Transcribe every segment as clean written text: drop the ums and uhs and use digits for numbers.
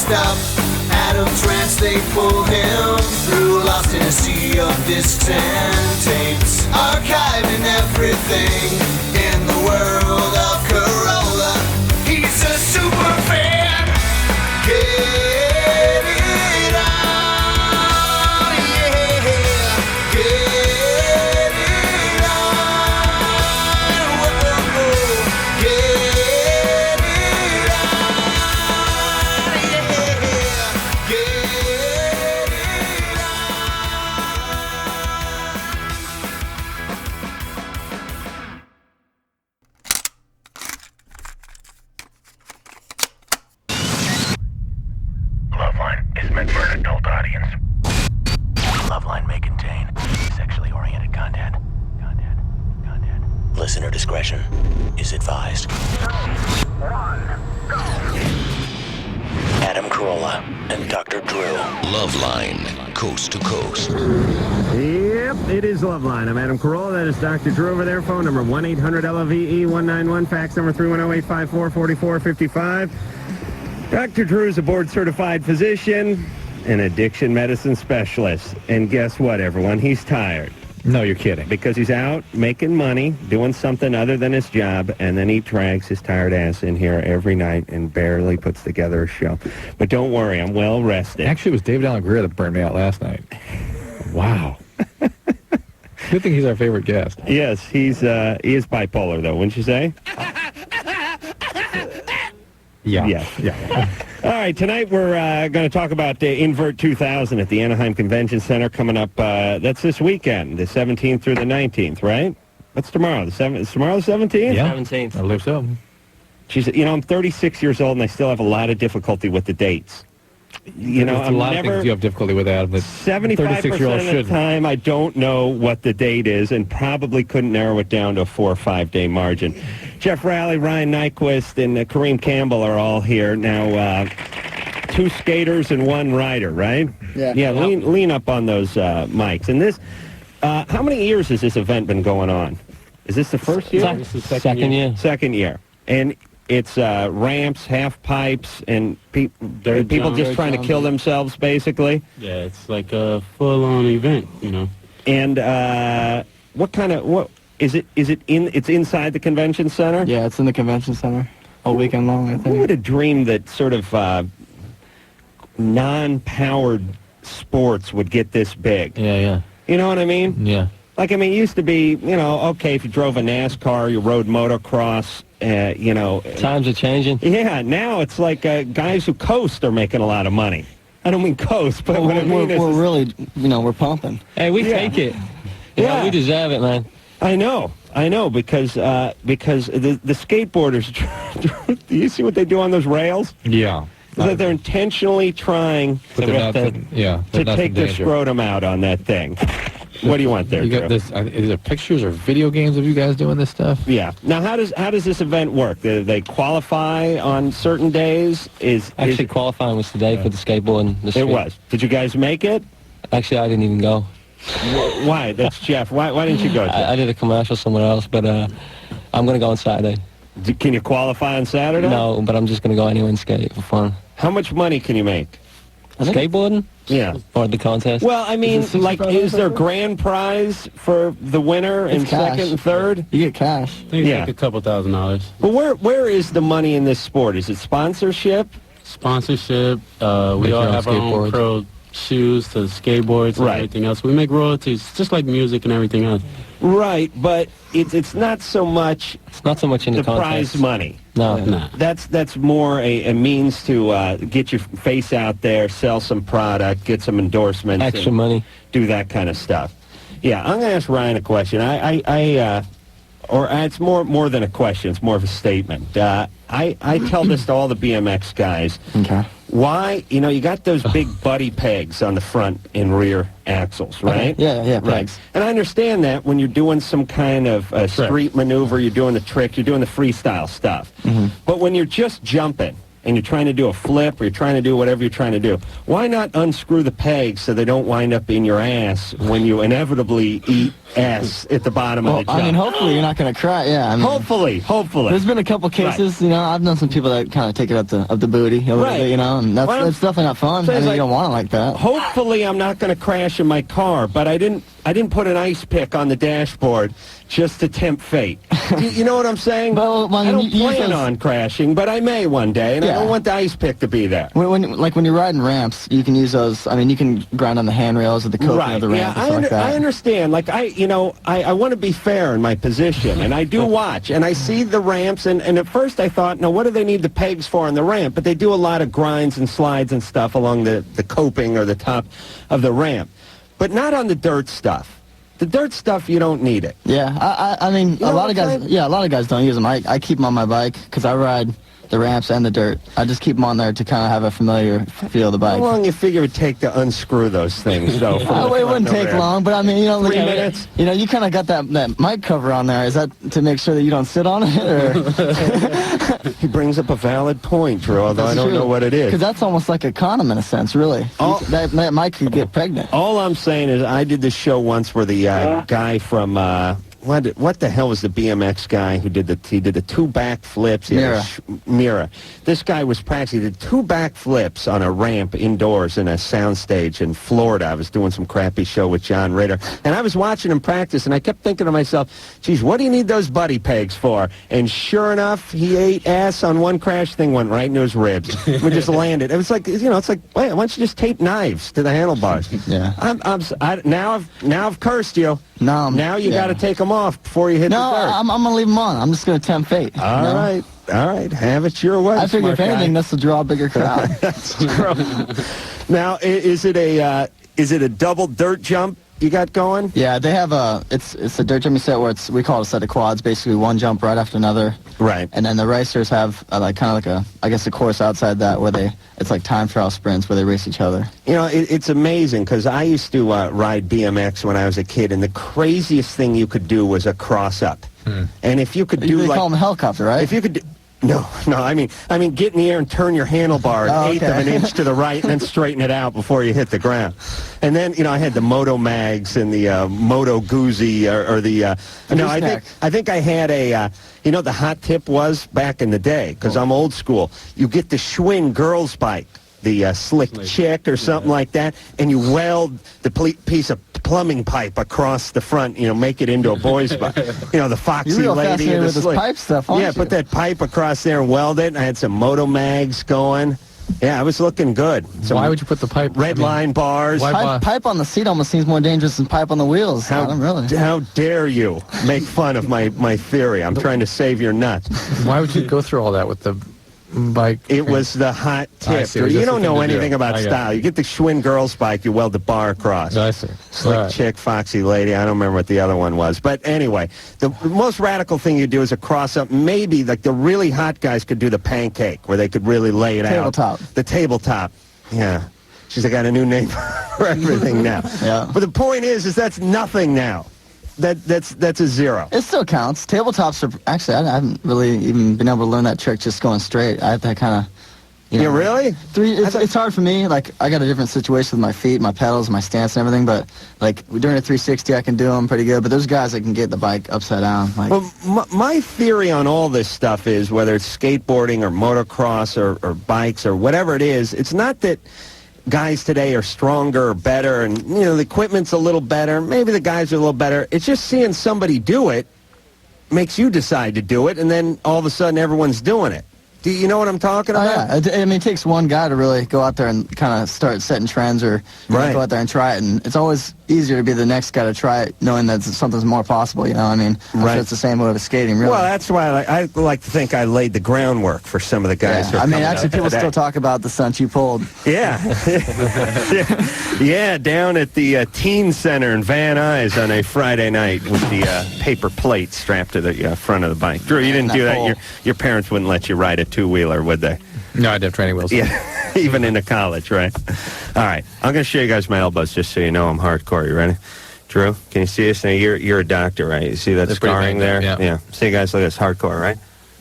messed up. Out of trance they pull him through, lost in a sea of distant tapes, archiving everything in the world of Corolla. He's a super fan. Get it on, yeah. Get it on, whoa. Get it on, yeah. Get it LoveLine is meant for an adult audience. LoveLine may contain sexually oriented content. Listener discretion is advised. Adam Carolla and Dr. Drew. LoveLine, coast to coast. Yep, it is LoveLine. I'm Adam Carolla. That is Dr. Drew over there. Phone number 1-800-LOVE-191. Fax number 310-854-4455. Dr. Drew is a board-certified physician and addiction medicine specialist. And guess what, everyone? He's tired. No, you're kidding. Because he's out making money, doing something other than his job, and then he drags his tired ass in here every night and barely puts together a show. But don't worry, I'm well rested. Actually, it was David Allen Greer that burned me out last night. Wow. Good thing he's our favorite guest. Yes, he is bipolar, though, wouldn't you say? Yeah. All right, tonight we're going to talk about Invert 2000 at the Anaheim Convention Center coming up. That's this weekend, the 17th through the 19th, right? What's tomorrow? Is tomorrow the 17th? Yeah. 17th. I believe so. She's, I'm 36 years old, and I still have a lot of difficulty with the dates. You know, There's a lot of things you have difficulty with, Adam. 75% of the time, I don't know what the date is, and probably couldn't narrow it down to a 4 or 5 day margin. Geoff Rowley, Ryan Nyquist, and Kareem Campbell are all here now. 2 skaters and 1 rider, right? Yeah. Yeah. Lean up on those mics. And this, how many years has this event been going on? Is this the first year? This is second year. Second year, and it's ramps, half pipes, and people just trying to kill themselves, basically. Yeah, it's like a full-on event, you know. And what is it? It's inside the convention center? Yeah, it's in the convention center all weekend long, I Who think. would have dreamed that sort of non-powered sports would get this big? Yeah. You know what I mean? Yeah. Like, I mean, it used to be, okay, if you drove a NASCAR, you rode motocross, Times are changing. Yeah, now it's like guys who coast are making a lot of money. I don't mean coast, but what I mean is... We're really, we're pumping. Hey, we take it. Yeah, we deserve it, man. I know, because the skateboarders, do you see what they do on those rails? Yeah. Is that they're intentionally trying to take their scrotum out on that thing. What do you want there, You got Drew? this, is there pictures or video games of you guys doing this stuff? Yeah. Now, how does this event work? Do they qualify on certain days? Actually, qualifying was today for the skateboard and the street. It was. Did you guys make it? Actually, I didn't even go. Why? That's Jeff. Why didn't you go, Jeff? I did a commercial somewhere else, but I'm going to go on Saturday. Can you qualify on Saturday? No, but I'm just going to go anyway and skate for fun. How much money can you make? Skateboarding? Yeah. Or the contest? Well, I mean, is there grand prize for the winner and second and third? You get cash. I think it's like a couple $1,000. But where is the money in this sport? Is it sponsorship? Sponsorship. We all have our own pro shoes to skateboards and everything else. We make royalties, just like music and everything else. Right, but it's not so much. It's not so much in the prize money. No. That's more a means to get your face out there, sell some product, get some endorsements, extra money, do that kind of stuff. Yeah, I'm going to ask Ryan a question. Or it's more than a question. It's more of a statement. I tell this to all the BMX guys. Okay. Why, you got those big buddy pegs on the front and rear axles, right? Okay. Yeah, pegs. And I understand that when you're doing some kind of street maneuver, you're doing the trick, you're doing the freestyle stuff. Mm-hmm. But when you're just jumping and you're trying to do a flip or you're trying to do whatever you're trying to do, why not unscrew the pegs so they don't wind up in your ass when you inevitably eat ass at the bottom of the jump. I mean, hopefully you're not going to cry. Yeah. I mean, hopefully. There's been a couple cases, I've known some people that kind of take it up the booty a little bit, and that's definitely not fun. I mean, you don't want it like that. Hopefully I'm not going to crash in my car, but I didn't put an ice pick on the dashboard just to tempt fate. You know what I'm saying? Well, I don't plan on crashing, but I may one day, and I don't want the ice pick to be there. When you're riding ramps, you can use those. I mean, you can grind on the handrails or the coping of the ramp and stuff like that. I understand. Like, I want to be fair in my position, and I do watch, and I see the ramps, and at first I thought, what do they need the pegs for on the ramp? But they do a lot of grinds and slides and stuff along the coping or the top of the ramp, but not on the dirt stuff. The dirt stuff, you don't need it. Yeah, I mean, a lot of guys don't use them. I keep them on my bike because I ride the ramps and the dirt. I just keep them on there to kind of have a familiar feel of the bike. How long you figure it would take to unscrew those things, though? It wouldn't take long, but I mean, 3 minutes. You kind of got that mic cover on there. Is that to make sure that you don't sit on it, or? He brings up a valid point, Drew, although I don't know what it is. Because that's almost like a condom in a sense, really. That mic could get pregnant. All I'm saying is I did this show once where the guy from... what the hell was the BMX guy who did the 2 back flips? Mira. This guy was practicing. He did 2 back flips on a ramp indoors in a soundstage in Florida. I was doing some crappy show with John Ritter, and I was watching him practice, and I kept thinking to myself, geez, what do you need those buddy pegs for? And sure enough, he ate ass on one crash. Thing went right into his ribs. We just landed. It was like, it's like, why don't you just tape knives to the handlebars? Yeah. Now I've cursed you. No. Now you got to take them off before you hit the dirt. No, I'm going to leave them on. I'm just going to tempt fate. All right. Have it your way. I figure if anything, this will draw a bigger crowd. That's true. Now, is it a double dirt jump you got going? Yeah, they have it's a dirt jumping set where we call it a set of quads. Basically, one jump right after another. Right. And then the racers have a course outside that where it's like time trial sprints where they race each other. It's amazing because I used to ride BMX when I was a kid, and the craziest thing you could do was a cross up. And if you could do they call them a helicopter, right? If you could. No, I mean, get in the air and turn your handlebar an eighth of an inch to the right and then straighten it out before you hit the ground. And then, I had the Moto Mags and the Moto Guzzi or the... I think I had a... the hot tip was back in the day, because I'm old school. You get the Schwinn girls bike, the Slick Chick or something like that, and you weld the piece of plumbing pipe across the front, make it into a boy's bike. The Foxy You're real Lady. Fascinated with this pipe stuff, aren't you? Put that pipe across there and weld it, and I had some Moto Mags going. Yeah, I was looking good. Why would you put the pipe? Red line bars. Pipe on the seat almost seems more dangerous than pipe on the wheels. How dare you make fun of my theory? I'm trying to save your nuts. Why would you go through all that with the bike? It was the hot tip. You don't know anything about style. You get the Schwinn girls bike, you weld the bar across. I see. Slick Chick, Foxy Lady. I don't remember what the other one was. But anyway, the most radical thing you do is a cross-up. Maybe like the really hot guys could do the pancake, where they could really lay it out. The tabletop. Yeah. She's got a new name for everything now. Yeah. But the point is that's nothing now. That's a zero. It still counts. Tabletops are actually. I haven't really even been able to learn that trick just going straight. I have to kind of. Yeah, really? It's hard for me. Like I got a different situation with my feet, my pedals, my stance, and everything. But like during a 360, I can do them pretty good. But there's guys that can get the bike upside down. Well, my theory on all this stuff is whether it's skateboarding or motocross or bikes or whatever it is. It's not that guys today are stronger or better, and the equipment's a little better. Maybe the guys are a little better. It's just seeing somebody do it makes you decide to do it, and then all of a sudden everyone's doing it. Do you know what I'm talking about? Yeah. I mean, it takes one guy to really go out there and kind of start setting trends or go out there and try it. And it's always easier to be the next guy to try it, knowing that something's more possible, I mean, I'm sure it's the same way with skating, really. Well, that's why I like to think I laid the groundwork for some of the guys. Yeah. I mean, actually, people still talk about the stunt you pulled. Yeah. Yeah, down at the teen center in Van Nuys on a Friday night with the paper plate strapped to the front of the bike. Drew, you didn't do that. Your parents wouldn't let you ride it two-wheeler, would they? No, I'd have training wheels. Yeah, even into college, right? All right, I'm going to show you guys my elbows just so you know I'm hardcore. You ready? Drew, can you see this? Now, you're a doctor, right? You see that scarring there? Yeah. See, guys, look at this, hardcore, right?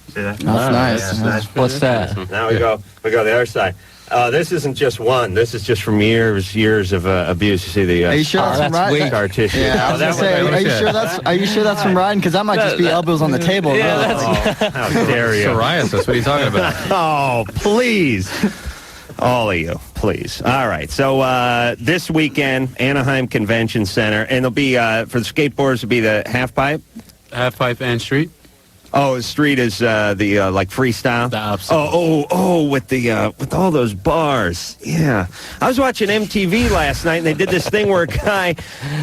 See that? That's nice. What's that? Now we go the other side. This isn't just one. This is just from years of abuse. You see the Are you sure that's from riding? scar tissue. Yeah, I was gonna say, are you sure that's from riding? Because that might just be elbows on the table. How dare you? Psoriasis. What are you talking about? Oh, please. All of you, please. All right. So this weekend, Anaheim Convention Center, and it'll be for the skateboarders. It'll be the half pipe. Half pipe and street. Oh, the street is the like freestyle. The opposite. With all those bars. Yeah, I was watching MTV last night, and they did this thing where a guy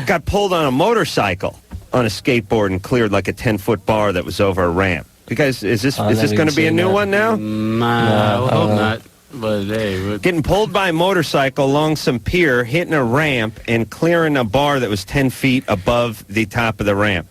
got pulled on a motorcycle on a skateboard and cleared like a 10-foot bar that was over a ramp. You guys, is this going to be a new one now? I hope not. But hey, getting pulled by a motorcycle along some pier, hitting a ramp, and clearing a bar that was 10 feet above the top of the ramp.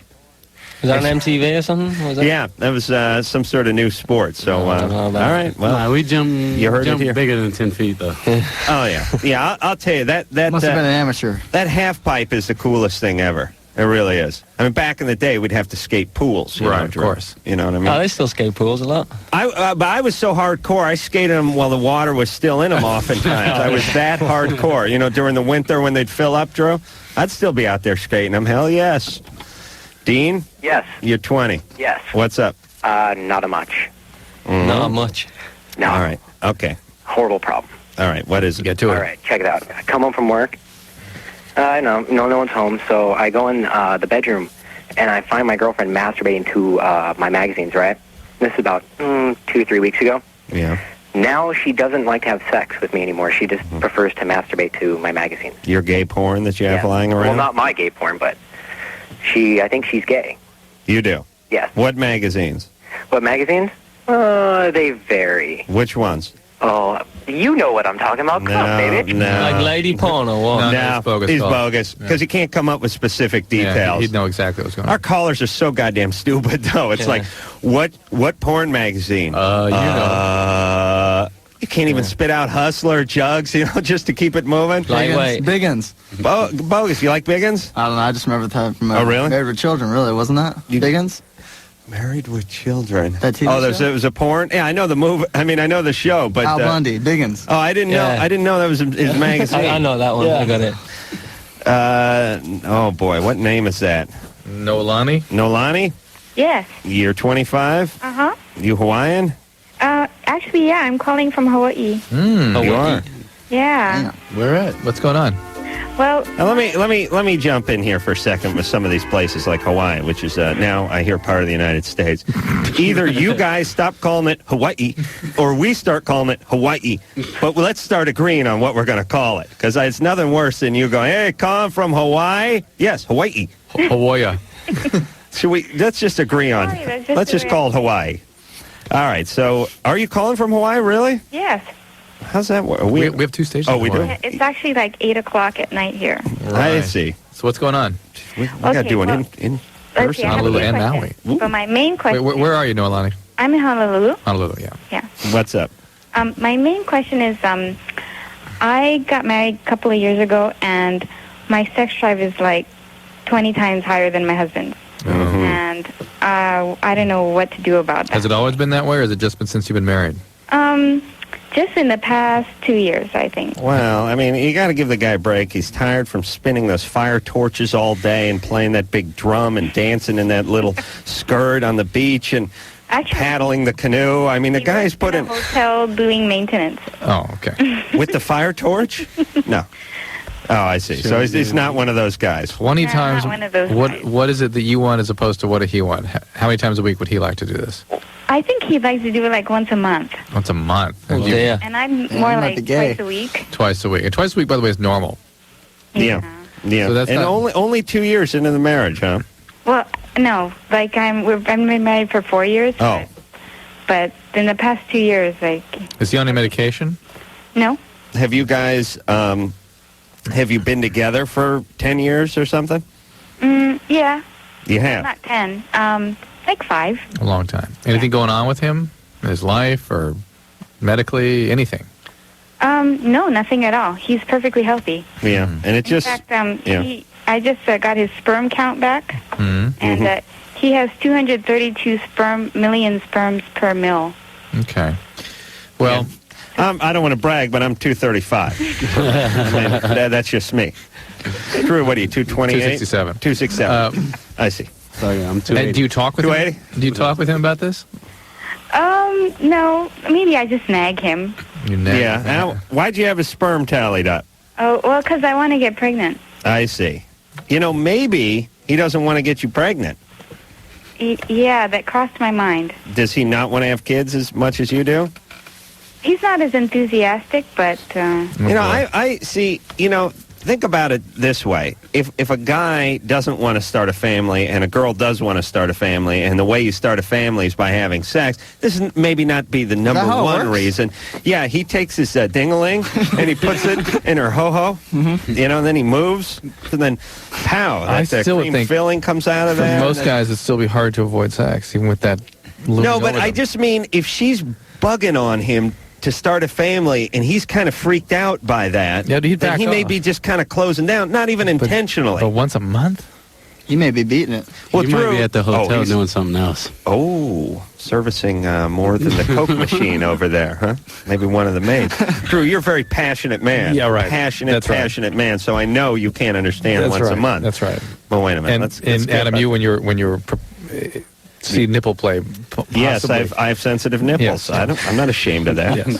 Was that on MTV or something? Was that? Yeah, that was some sort of new sport. So, all right. Well, we jump here? Bigger than 10 feet, though. Oh, yeah. Yeah, I'll tell you, that must have been an amateur. That half pipe is the coolest thing ever. It really is. I mean, back in the day, we'd have to skate pools. Right, of course. You know what I mean? Oh, they still skate pools a lot. But I was so hardcore, I skated them while the water was still in them oftentimes. I was that hardcore. You know, during the winter when they'd fill up, Drew, I'd still be out there skating them. Hell yes. Dean? Yes. You're 20. Yes. What's up? Not a much. Not much. No. All right. Okay. Horrible problem. All right. What is it? Get to it. All right, check it out. I come home from work. No one's home, so I go in the bedroom, and I find my girlfriend masturbating to my magazines, right? This is about 2-3 weeks ago. Yeah. Now she doesn't like to have sex with me anymore. She just prefers to masturbate to my magazines. Your gay porn that you have lying around? Well, not my gay porn, but I think she's gay. You do? Yes. What magazines? What magazines? They vary. Which ones? Oh, you know what I'm talking about. Come on, baby. No. Like lady porn or what? No, he's bogus. Because he can't come up with specific details. Yeah, he'd know exactly what's going on. Our callers are so goddamn stupid, though. It's like, what porn magazine? You know. You can't even spit out Hustler, Jugs, just to keep it moving. Lightweight. Biggins. Bogus. You like Biggins? I don't know. I just remember that from really? Married with Children, really, wasn't that? Biggins? Married with Children. That TV show? It was a porn? Yeah, I know the movie. I mean, I know the show, but... Al Bundy, Biggins. Oh, I didn't know. I didn't know that was his magazine. I know that one. Yeah. I got it. Oh, boy. What name is that? Nolani? Nolani? Yes. You're 25? Uh-huh. You Hawaiian? Actually, yeah, I'm calling from Hawaii. You are? Yeah. Where at? What's going on? Well, Now, let me jump in here for a second with some of these places like Hawaii, which is now I hear part of the United States. Either you guys stop calling it Hawaii, or we start calling it Hawaii. But let's start agreeing on what we're going to call it, because it's nothing worse than you going, "Hey, calling from Hawaii." Yes, Hawaii. Hawaii. Should we? Let's just agree on. Let's just call it Hawaii. All right. So, are you calling from Hawaii? Really? yes. How's that work? We have two stations. Oh, we do? It's actually like 8 o'clock at night here. I see. So what's going on? We got to do an in Let's see, person. I have a Honolulu few and questions. Maui. But my main question... Wait, where are you, Noelani? I'm in Honolulu. Honolulu, yeah. Yeah. What's up? My main question is, I got married a couple of years ago, and my sex drive is like 20 times higher than my husband's. And I don't know what to do about that. Has it always been that way, or has it just been since you've been married? Just in the past 2 years, I think. Well, I mean, you got to give the guy a break. He's tired from spinning those fire torches all day and playing that big drum and dancing in that little skirt on the beach and paddling the canoe. I mean, the guy's put in a hotel doing maintenance. Oh, okay. With the fire torch? No. Oh, I see. So he's not one of those guys. 20 times. Not one of those guys. What is it that you want as opposed to what he want? How many times a week would he like to do this? I think he'd like to do it like once a month. Once a month. And Oh, yeah. And I'm more like twice a week. Twice a week. And twice a week, by the way, is normal. Yeah. So that's and not... only 2 years into the marriage, huh? Well, no. Like I've been married for 4 years. Oh. But in the past 2 years, like... Is he on any medication? No. Have you guys, have you been together for 10 years or something? Yeah. You have? Not 10. Like 5. A long time. Anything going on with him? In his life or medically? Anything? No, nothing at all. He's perfectly healthy. Yeah. And it just... In fact, I just got his sperm count back. And he has 232 million sperms per mil. Okay. Well, I don't want to brag, but I'm 235. I mean, that's just me. Drew, what are you, 228? 267. 267. I see. Sorry, I'm 280. And do you talk with 280? him? Do you talk with him about this? No. Maybe I just nag him. You nag Yeah. him. Now, why'd you have his sperm tallied up? Oh, well, because I want to get pregnant. I see. You know, maybe he doesn't want to get you pregnant. Yeah, that crossed my mind. Does he not want to have kids as much as you do? He's not as enthusiastic, but... You know, I see, think about it this way. If a guy doesn't want to start a family and a girl does want to start a family, and the way you start a family is by having sex, this is maybe not be the number one reason. Yeah, he takes his ding-a-ling and he puts it in her ho-ho, and then he moves, and then pow, that cream filling comes out of there. For most guys, it'd still be hard to avoid sex, even with that. No, but I just mean if she's bugging on him to start a family, and he's kind of freaked out by that, then he may be just kind of closing down, not even intentionally. But once a month? He may be beating it. Well, he might be at the hotel doing something else. Oh, servicing more than the Coke machine over there, huh? Maybe one of the maids. Drew, you're a very passionate man. Yeah, right. Passionate man, so I know you can't understand once a month. That's right. Well, wait a minute. And Adam, you, when you're see nipple play. Possibly. Yes, I have sensitive nipples. Yes. I'm not ashamed of that. Yes.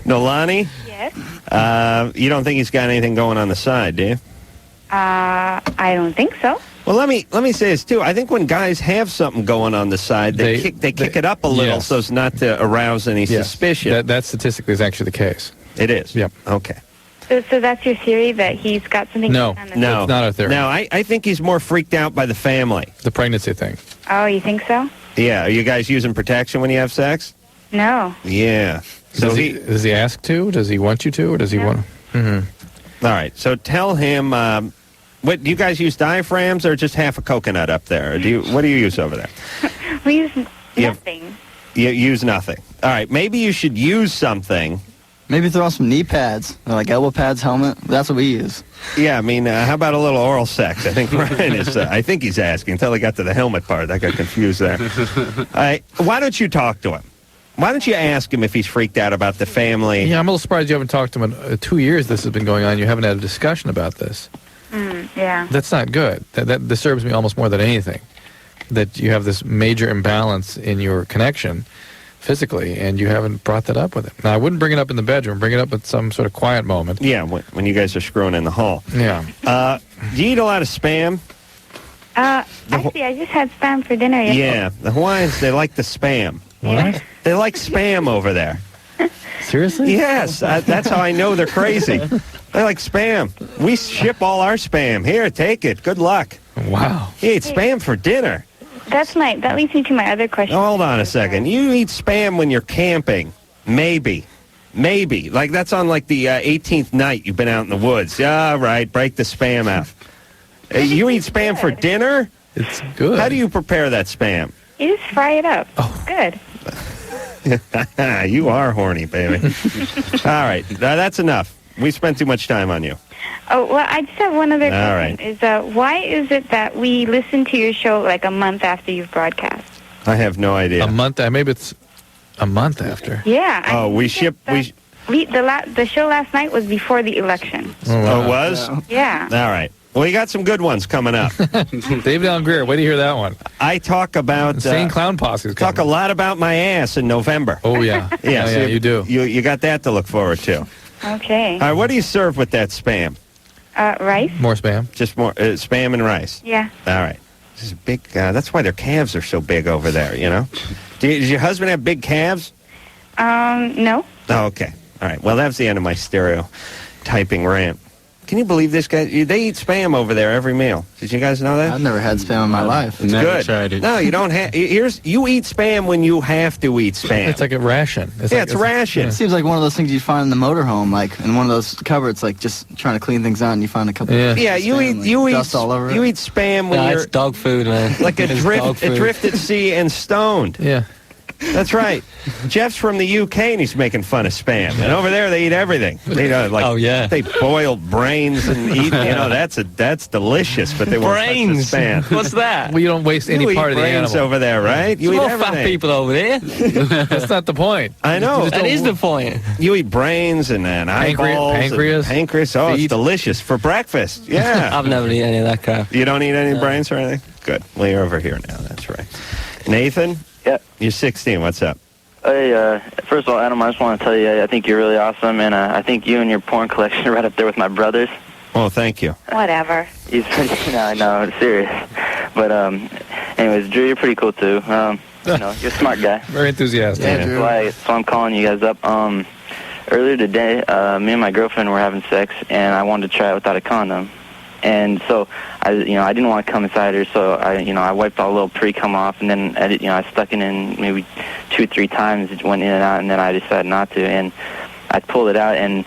Nolani? Yes? You don't think he's got anything going on the side, do you? I don't think so. Well, let me say this, too. I think when guys have something going on the side, they kick it up a little so as not to arouse any suspicion. That statistically is actually the case. It is? Yep. Okay. So that's your theory, that he's got something going on the No, it's not a theory. No, I think he's more freaked out by the family. The pregnancy thing. Oh, you think so? Yeah. Are you guys using protection when you have sex? No. Yeah. So does he ask to? Does he want you to? Or does he want to? Mm-hmm. All right. So tell him, what do you guys use, diaphragms or just half a coconut up there? Or what do you use over there? We use nothing. You use nothing. All right. Maybe you should use something. Maybe throw on some knee pads, like elbow pads, helmet. That's what we use. Yeah, I mean, how about a little oral sex? I think Ryan is. I think he's asking. Until I got to the helmet part, I got confused there. Why don't you talk to him? Why don't you ask him if he's freaked out about the family? Yeah, I'm a little surprised you haven't talked to him in 2 years. This has been going on. You haven't had a discussion about this. Yeah. That's not good. That disturbs me almost more than anything. That you have this major imbalance in your connection physically, and you haven't brought that up with him. Now, I wouldn't bring it up in the bedroom. Bring it up at some sort of quiet moment. Yeah, when you guys are screwing in the hall. Yeah. Do you eat a lot of Spam? Actually, I just had Spam for dinner yesterday. Yeah, the Hawaiians, they like the Spam. What? They like Spam over there. Seriously? Yes, that's how I know they're crazy. They like Spam. We ship all our Spam. Here, take it. Good luck. Wow. He ate Spam for dinner. That leads me to my other question. Oh, hold on a second. You eat Spam when you're camping. Maybe. Like, that's on, like, the 18th night you've been out in the woods. Yeah, right. Break the Spam out. You eat Spam for dinner? It's good. How do you prepare that Spam? You just fry it up. Oh. Good. You are horny, baby. All right. That's enough. We spent too much time on you. Oh, well, I just have one other question. All right. Is why is it that we listen to your show like a month after you've broadcast? I have no idea. A month? Maybe it's a month after. Yeah. We ship... The show last night was before the election. Oh, wow. It was? Yeah. All right. Well, you got some good ones coming up. David Allen Greer, wait to hear that one. I talk about... Insane Clown Posse is coming. Talk a lot about my ass in November. Oh, yeah. Yeah, you do. You got that to look forward to. Okay. All right, what do you serve with that Spam? Rice. More Spam? Just more Spam and rice? Yeah. All right. This is big. That's why their calves are so big over there, you know? Does your husband have big calves? No. Oh, okay. All right. Well, that's the end of my stereotyping rant. Can you believe this guy? They eat Spam over there every meal. Did you guys know that? I've never had Spam in my life. It's never good. Tried it. No, you don't have. You eat Spam when you have to eat Spam. It's like a ration. It's a ration. It seems like one of those things you find in the motorhome, like in one of those cupboards, like just trying to clean things out, and you find a couple. Yeah, you eat dust all over it. You eat Spam when No, you're it's dog food, man. like adrift at sea and stoned. Yeah. That's right. Jeff's from the UK, and he's making fun of Spam. And over there, they eat everything. They they boil brains and eat. That's delicious. But they won't touch the Spam. What's that? Well, you don't waste any part of the animal over there, right? You eat more everything. fat people over there. That's not the point. I know. That is the point. You eat brains and eyeballs, pancreas. Pancreas. Oh, it's delicious for breakfast. Yeah. I've never eaten any of that crap. You don't eat any brains or anything? Good. Well, you're over here now. That's right. Nathan? Yeah. You're 16. What's up? Hey, first of all, Adam, I just want to tell you, I think you're really awesome, and I think you and your porn collection are right up there with my brother's. Oh, thank you. Whatever. I know, it's serious. But, anyways, Drew, you're pretty cool, too. You're a smart guy. Very enthusiastic. Yeah, Drew. So I'm calling you guys up. Earlier today, me and my girlfriend were having sex, and I wanted to try it without a condom. And so I didn't want to come inside her, so I wiped all the little pre-cum off, and then I stuck it in maybe 2-3 times. It went in and out, and then I decided not to, and I pulled it out, and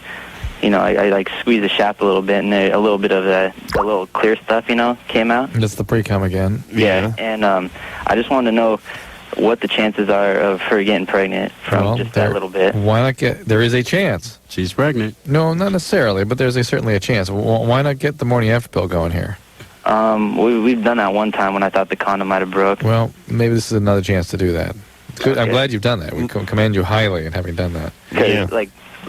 I like squeezed the shaft a little bit, and a little bit of the little clear stuff came out. That's the pre-cum again. Yeah. And I just wanted to know what the chances are of her getting pregnant from just that little bit. Why not there is a chance. She's pregnant. No, not necessarily, but there's certainly a chance. Why not get the morning after pill going here? We've done that one time when I thought the condom might have broke. Well, maybe this is another chance to do that. Good. Okay. I'm glad you've done that. We commend you highly in having done that. Yeah.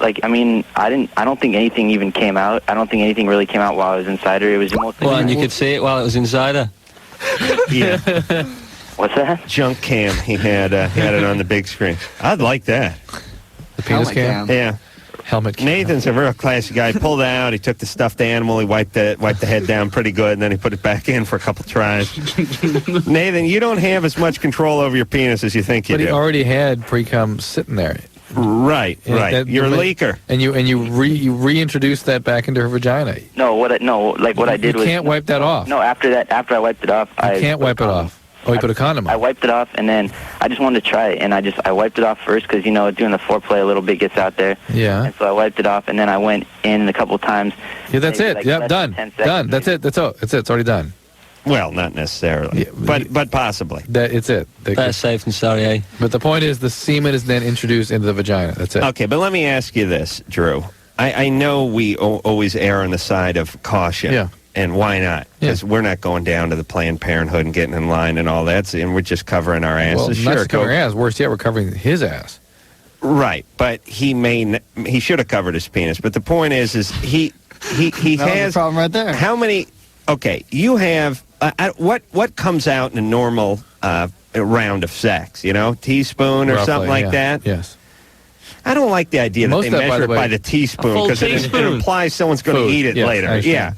I don't think anything even came out. I don't think anything really came out while I was inside her. It was mostly... Well, and you could see it while it was inside her. Yeah. What's that? Junk cam. He had it on the big screen. I'd like that. The penis cam? Yeah. Helmet cam. Nathan's a real classy guy. He pulled it out. He took the stuffed animal. He wiped the head down pretty good, and then he put it back in for a couple tries. Nathan, you don't have as much control over your penis as you think you do. But he already had pre-cum sitting there. Right. You're a leaker. And you reintroduced that back into her vagina. No, what I did was... You can't wipe that off. No, after I wiped it off... You can't wipe it off. Oh, you put a condom on. I wiped it off, and then I just wanted to try it, and I wiped it off first because, doing the foreplay a little bit gets out there. Yeah. And so I wiped it off, and then I went in a couple times. Yeah, that's it. Yep, done. Done. That's it. That's all. That's it. It's already done. Well, not necessarily, but possibly. It's it. That's safe and sorry, eh? But the point is, the semen is then introduced into the vagina. That's it. Okay, but let me ask you this, Drew. I know we always err on the side of caution. Yeah. And why not? Because we're not going down to the Planned Parenthood and getting in line and all that, and we're just covering our asses. Well, not just covering our ass. Worse yet, we're covering his ass. Right, but he should have covered his penis. But the point is he has the problem right there. How many? Okay, you have what comes out in a normal round of sex? Teaspoon or Roughly, something like that. Yes. I don't like the idea that they measure it by the teaspoon because it implies someone's going to eat it later. Yeah.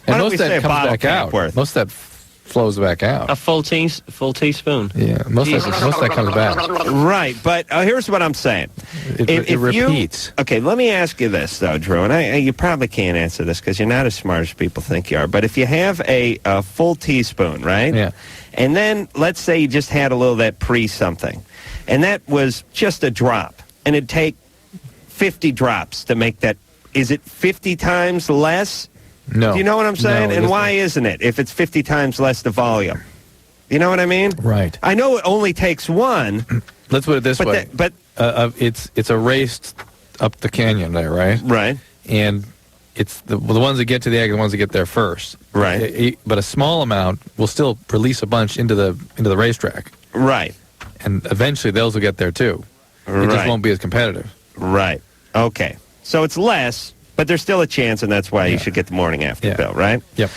And most of that comes back out. Most of that flows back out. A full teaspoon. Yeah, most of that comes back. Right, but here's what I'm saying. It repeats. Okay, let me ask you this, though, Drew, and you probably can't answer this because you're not as smart as people think you are, but if you have a full teaspoon, right? Yeah. And then let's say you just had a little of that pre-something, and that was just a drop, and it'd take 50 drops to make that. Is it 50 times less? No. Do you know what I'm saying? No, and why isn't it if it's 50 times less the volume? You know what I mean? Right. I know it only takes one. Let's put it this way. But it's erased up the canyon there, right? Right. And it's the ones that get to the egg are the ones that get there first. Right. But a small amount will still release a bunch into the racetrack. Right. And eventually those will get there too. It just won't be as competitive. Right. Okay. So it's less, but there's still a chance, and that's why you should get the morning after pill, right? Yep.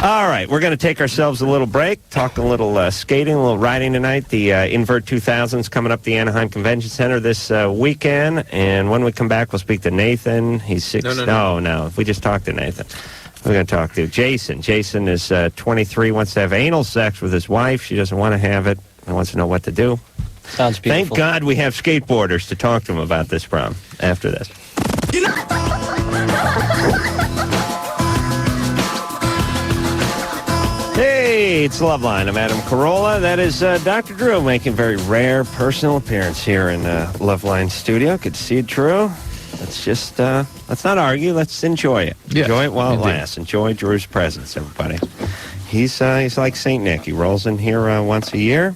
All right, we're going to take ourselves a little break, talk a little skating, a little riding tonight. The Invert 2000's coming up the Anaheim Convention Center this weekend, and when we come back, we'll speak to Nathan. He's 6. No. If we just talk to Nathan. We're going to talk to Jason. Jason is 23, wants to have anal sex with his wife. She doesn't want to have it. He wants to know what to do. Sounds beautiful. Thank God we have skateboarders to talk to him about this problem after this. Hey, it's LoveLine. I'm Adam Carolla. That is Dr. Drew making a very rare personal appearance here in LoveLine studio. Good to see you, Drew. Let's just, let's not argue. Let's enjoy it. Yes, enjoy it while it indeed. lasts. Enjoy Drew's presence, everybody. He's like St. Nick. He rolls in here once a year.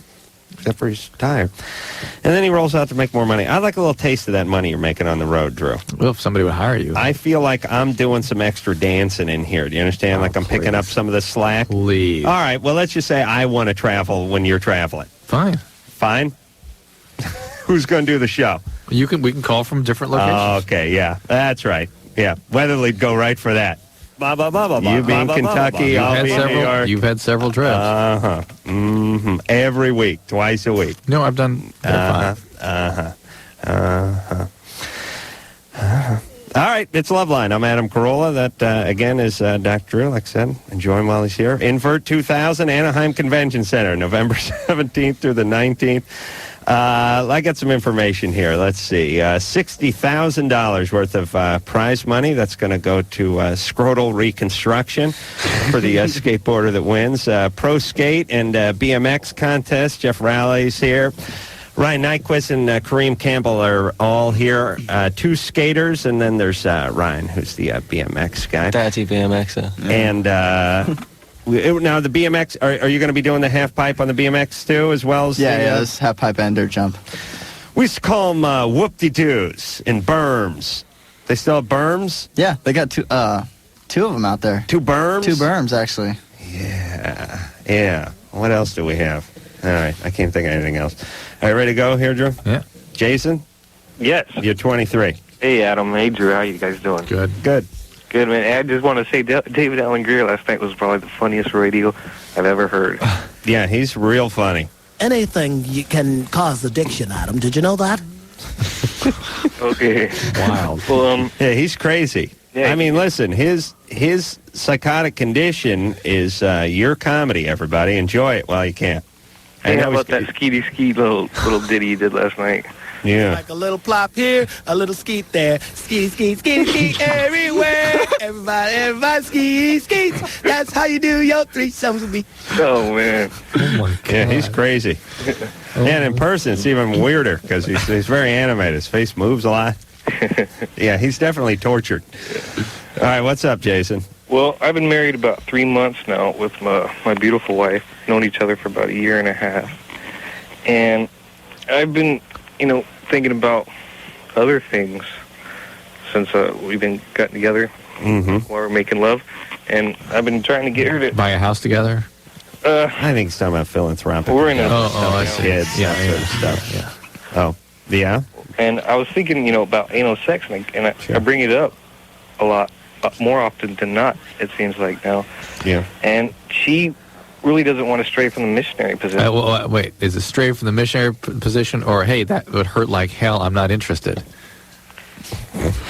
except for he's tired. And then he rolls out to make more money. I'd like a little taste of that money you're making on the road, Drew. Well, if somebody would hire you. I feel like I'm doing some extra dancing in here. Do you understand? Like I'm picking up some of the slack. Please. All right, well, let's just say I want to travel when you're traveling. Fine. Fine? Who's going to do the show? We can call from different locations. Oh, okay, yeah. That's right. Yeah, Weatherly'd go right for that. You be in Kentucky, I'll be in New York. You've had several trips. Uh-huh. Mm-hmm. Every week, twice a week. No, I've done five. All right, it's Loveline. I'm Adam Carolla. That, again, is Dr. Drew, like I said. Enjoy him while he's here. Invert 2000, Anaheim Convention Center, November 17th through the 19th. I got some information here. Let's see. $60,000 worth of prize money. That's going to go to scrotal reconstruction for the skateboarder that wins. Pro skate and BMX contest. Geoff Rowley's here. Ryan Nyquist and Kareem Campbell are all here. Two skaters, and then there's Ryan, who's the BMX guy. Daddy BMXer. And now the BMX, are you going to be doing the half pipe on the BMX too, as well as Yeah, this half pipe and dirt jump. We used to call them whoop-de-doos and berms. They still have berms? Yeah, they got two of them out there. Two berms? Two berms, actually. Yeah. What else do we have? All right, I can't think of anything else. Are you ready to go here, Drew? Yeah. Jason? Yes. You're 23. Hey, Adam. Hey, Drew. How you guys doing? Good. Good. Good, man. I just want to say David Allen Greer last night was probably the funniest radio I've ever heard. Yeah, he's real funny. Anything can cause addiction, Adam. Did you know that? Okay. Wow. Well, yeah, he's crazy. Yeah, I mean, listen, his psychotic condition is your comedy, everybody. Enjoy it while you can. Hey, how about that skeety little ditty you did last night? Yeah. Like a little plop here, a little skeet there. Skeet, skeet, skeet, skeet everywhere. Everybody skeets. That's how you do your threesomes with me. Oh, man. Oh, my God. Yeah, he's crazy. And in person, it's even weirder because he's very animated. His face moves a lot. Yeah, he's definitely tortured. All right, what's up, Jason? Well, I've been married about 3 months now with my beautiful wife. Known each other for about a year and a half. And I've been, thinking about other things since we've been gotten together while we're making love. And I've been trying to get her to buy a house together. I think he's talking about philanthropic. We're in a I see. Kids, that sort of stuff. Yeah. Oh, yeah. And I was thinking, about anal sex, and I bring it up a lot more often than not. It seems like now. Yeah. And she really doesn't want to stray from the missionary position. Wait, is it stray from the missionary position, or hey, that would hurt like hell, I'm not interested?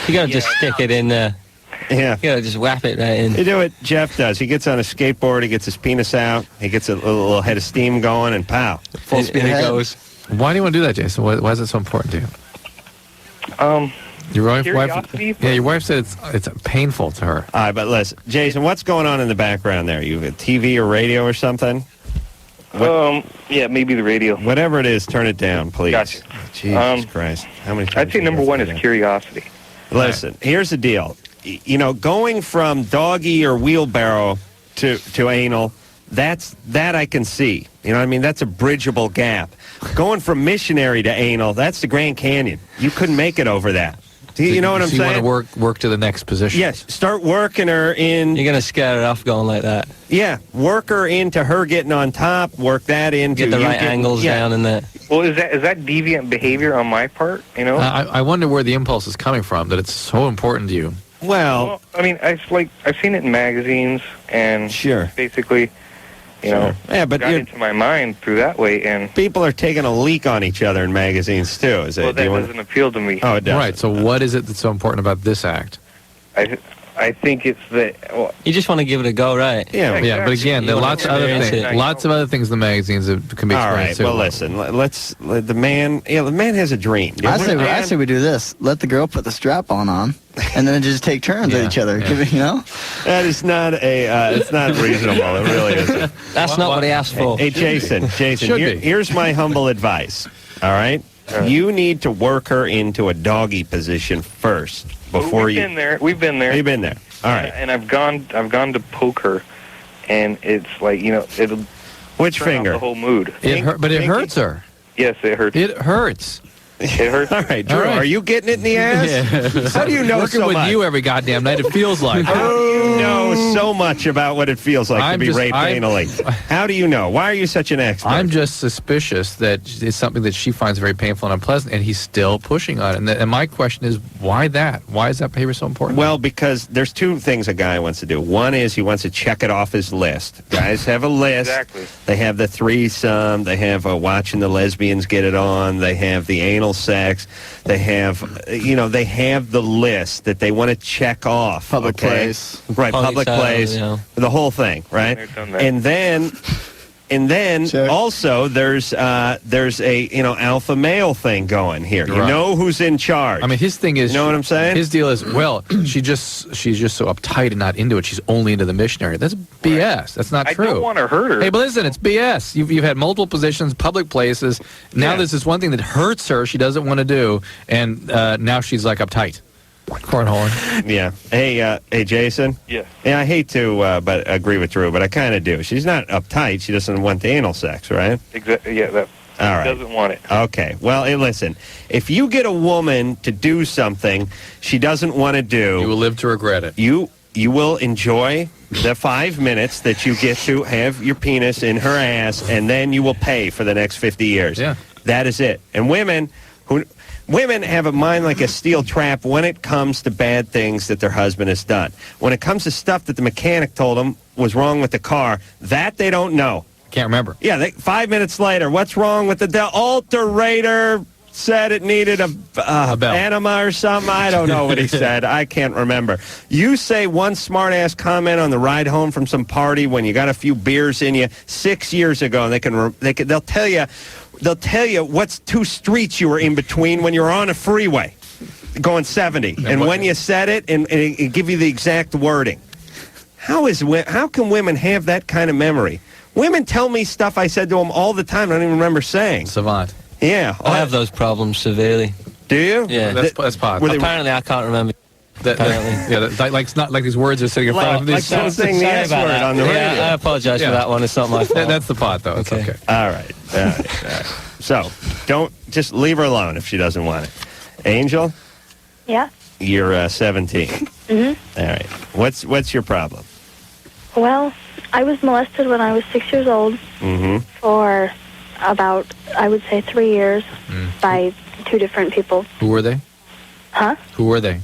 You gotta just stick it in there. Yeah. You gotta just whap it right in. You do what Jeff does. He gets on a skateboard, he gets his penis out, he gets a little head of steam going, and pow. Full speed it goes. Why do you want to do that, Jason? Why is it so important to you? Your wife, your wife said it's painful to her. All right, but listen, Jason, what's going on in the background there? You have a TV or radio or something? Yeah, maybe the radio. Whatever it is, turn it down, please. Gotcha. Jesus Christ. How many times I'd say number one is curiosity. Listen, here's the deal. Going from doggy or wheelbarrow to anal, that I can see. You know what I mean? That's a bridgeable gap. Going from missionary to anal, that's the Grand Canyon. You couldn't make it over that. You know what I'm saying? You want to work to the next position. Yes, start working her in. You're going to scare it off going like that. Yeah, work her into her getting on top, work that into. Get the right angles down in there. Well, is that deviant behavior on my part, I wonder where the impulse is coming from, that it's so important to you. Well, I mean, I've seen it in magazines, and sure, basically, yeah, but got into my mind through that way, and people are taking a leak on each other in magazines too. That doesn't appeal to me. Oh, it does. Right. So, what is it that's so important about this act? I think it's that. Well, you just want to give it a go, right? Yeah, exactly. But again, there are lots of other things. Lots of other things in the magazines that can be explained. All right. Well, listen. The man has a dream. I say we do this. Let the girl put the strap on, and then just take turns at each other. Yeah. That is not it's not reasonable. It really isn't. That's not what he asked for. Hey, Jason. Here's my humble advice. All right. You need to work her into a doggy position first before We've been there. We've been there. You've been there. All right. And I've gone to poke her, and it's like it'll. Which finger? The whole mood. But it hurts her. Yes, it hurts. It hurts. It hurts. All right, Drew, are you getting it in the ass? Yeah. How do you know Working so with much? you every goddamn night, it feels like. How do you know so much about what it feels like to be raped anally? How do you know? Why are you such an expert? I'm just suspicious that it's something that she finds very painful and unpleasant, and he's still pushing on it. And my question is, why that? Why is that behavior so important? Well, because there's two things a guy wants to do. One is he wants to check it off his list. Guys have a list. Exactly. They have the threesome. They have watching the lesbians get it on. They have the anal sex. They have, they have the list that they want to check off. Public place. Right, public place. Yeah. The whole thing, right? And then Check. also there's a alpha male thing going here. You Right. know who's in charge. I mean, his thing is, you know what I'm saying? His deal is, well, she's just so uptight and not into it. She's only into the missionary. That's BS. That's not true. I don't want to hurt her. Hey, but listen, it's BS. You've had multiple positions, public places. Now there's this one thing that hurts her. She doesn't want to do, and now she's like uptight. Cornhole. Yeah. Hey, Jason. Yeah. Yeah, I hate to, but agree with Drew, but I kind of do. She's not uptight. She doesn't want the anal sex, right? Exactly. Yeah, that. All right. Doesn't want it. Okay. Well, hey, listen. If you get a woman to do something she doesn't want to do, You will live to regret it. you will enjoy the 5 minutes that you get to have your penis in her ass, and then you will pay for the next 50 years. Yeah. That is it. And women have a mind like a steel trap when it comes to bad things that their husband has done. When it comes to stuff that the mechanic told them was wrong with the car, that they don't know. Can't remember. Yeah, 5 minutes later, what's wrong with the alterator? Said it needed a bell. anima or something. I don't know what he said. I can't remember. You say one smart-ass comment on the ride home from some party when you got a few beers in you 6 years ago, and they'll tell you what's two streets you were in between when you were on a freeway going 70. And when you said it, and it give you the exact wording. How can women have that kind of memory? Women tell me stuff I said to them all the time I don't even remember saying. Savant. Yeah. I have those problems severely. Do you? Yeah. That's possible. Apparently, I can't remember. It's not like these words are sitting in front of me. Like someone saying the S word on the radio. I apologize for that one. It's not my fault. That's the pot, though. It's okay. All right. So, don't just leave her alone if she doesn't want it. Angel, Yeah. you're 17. Mm-hmm. All right. What's your problem? Well, I was molested when I was 6 years old Mm-hmm. for about, I would say, 3 years by two different people. Who were they? Huh? Who were they?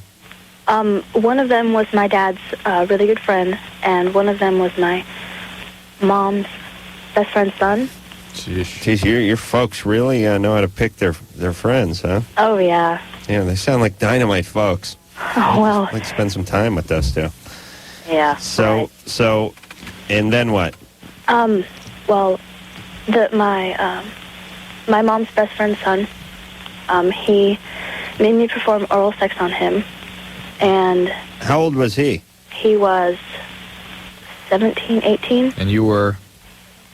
One of them was my dad's really good friend, and one of them was my mom's best friend's son. Jeez, your folks really know how to pick their friends, huh? Oh, yeah. Yeah, they sound like dynamite folks. Oh, well. I'd like to spend some time with those two. Yeah. So, and then what? Well, my mom's best friend's son, he made me perform oral sex on him, and... How old was he? He was 17, 18. And you were?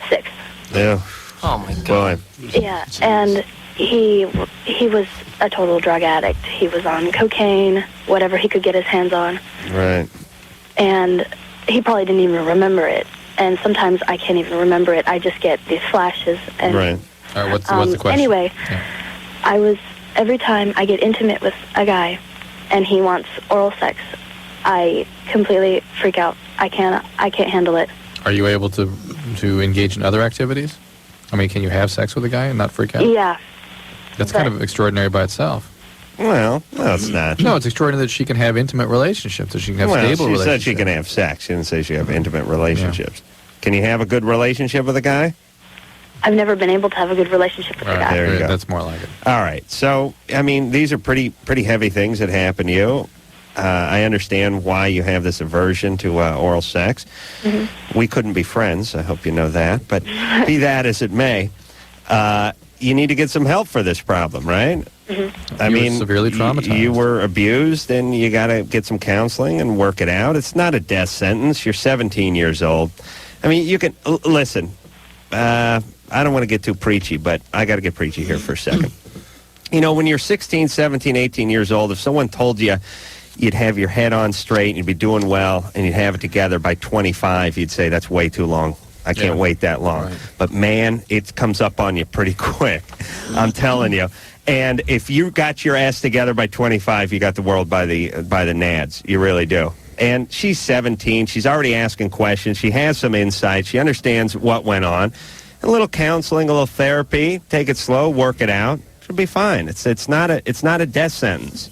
6. Yeah. Oh, my God. Yeah, and he was a total drug addict. He was on cocaine, whatever he could get his hands on. Right. And he probably didn't even remember it. And sometimes I can't even remember it. I just get these flashes. And, right. All right, what's the question? Anyway, every time I get intimate with a guy and he wants oral sex, I completely freak out. I can't handle it. Are you able to engage in other activities? I mean, can you have sex with a guy and not freak out? Yeah. That's kind of extraordinary by itself. Well, no, it's not. No, it's extraordinary that she can have intimate relationships, that she can have stable relationships. She said she can have sex. She didn't say she have intimate relationships. Yeah. Can you have a good relationship with a guy? I've never been able to have a good relationship with a guy. There you go. That's more like it. All right. So, I mean, these are pretty heavy things that happen to you. I understand why you have this aversion to oral sex. Mm-hmm. We couldn't be friends. I hope you know that. But be that as it may, you need to get some help for this problem, right? Mm-hmm. I mean, were severely traumatized. You were abused, and you got to get some counseling and work it out. It's not a death sentence. You're 17 years old. I mean, you can listen. I don't want to get too preachy, but I got to get preachy here for a second. You know, when you're 16, 17, 18 years old, if someone told you you'd have your head on straight and you'd be doing well and you'd have it together by 25, you'd say, that's way too long. I can't wait that long. Right. But, man, it comes up on you pretty quick. I'm telling you. And if you got your ass together by 25, you got the world by the nads. You really do. And she's 17. She's already asking questions. She has some insight. She understands what went on. A little counseling, a little therapy. Take it slow. Work it out. She'll be fine. It's not a death sentence.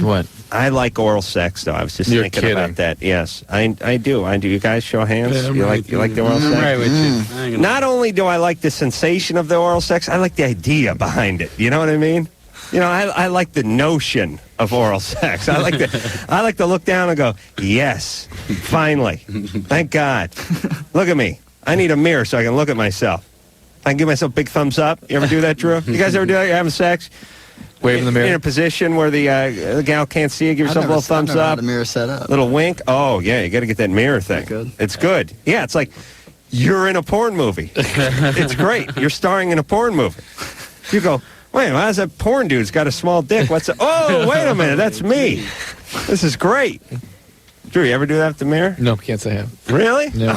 What? I like oral sex, though. I was just thinking about that. Yes, I do. You guys show hands? Yeah, you like the oral sex? Right with you. Not only do I like the sensation of the oral sex, I like the idea behind it. You know what I mean? You know, I like the notion of oral sex. I like to look down and go, yes, finally. Thank God. Look at me. I need a mirror so I can look at myself. I can give myself a big thumbs up. You ever do that, Drew? You guys ever do that? You're having sex? Wave in the mirror. In a position where the gal can't see you, give yourself a little thumbs up. The mirror set up. Little wink. Oh, yeah, you got to get that mirror thing. Good? It's good. Yeah, it's like you're in a porn movie. It's great. You're starring in a porn movie. You go, wait, why is that porn dude's got a small dick? What's that? Oh, wait a minute, that's me. This is great. Drew, you ever do that with the mirror? No, can't say I have. Really? No.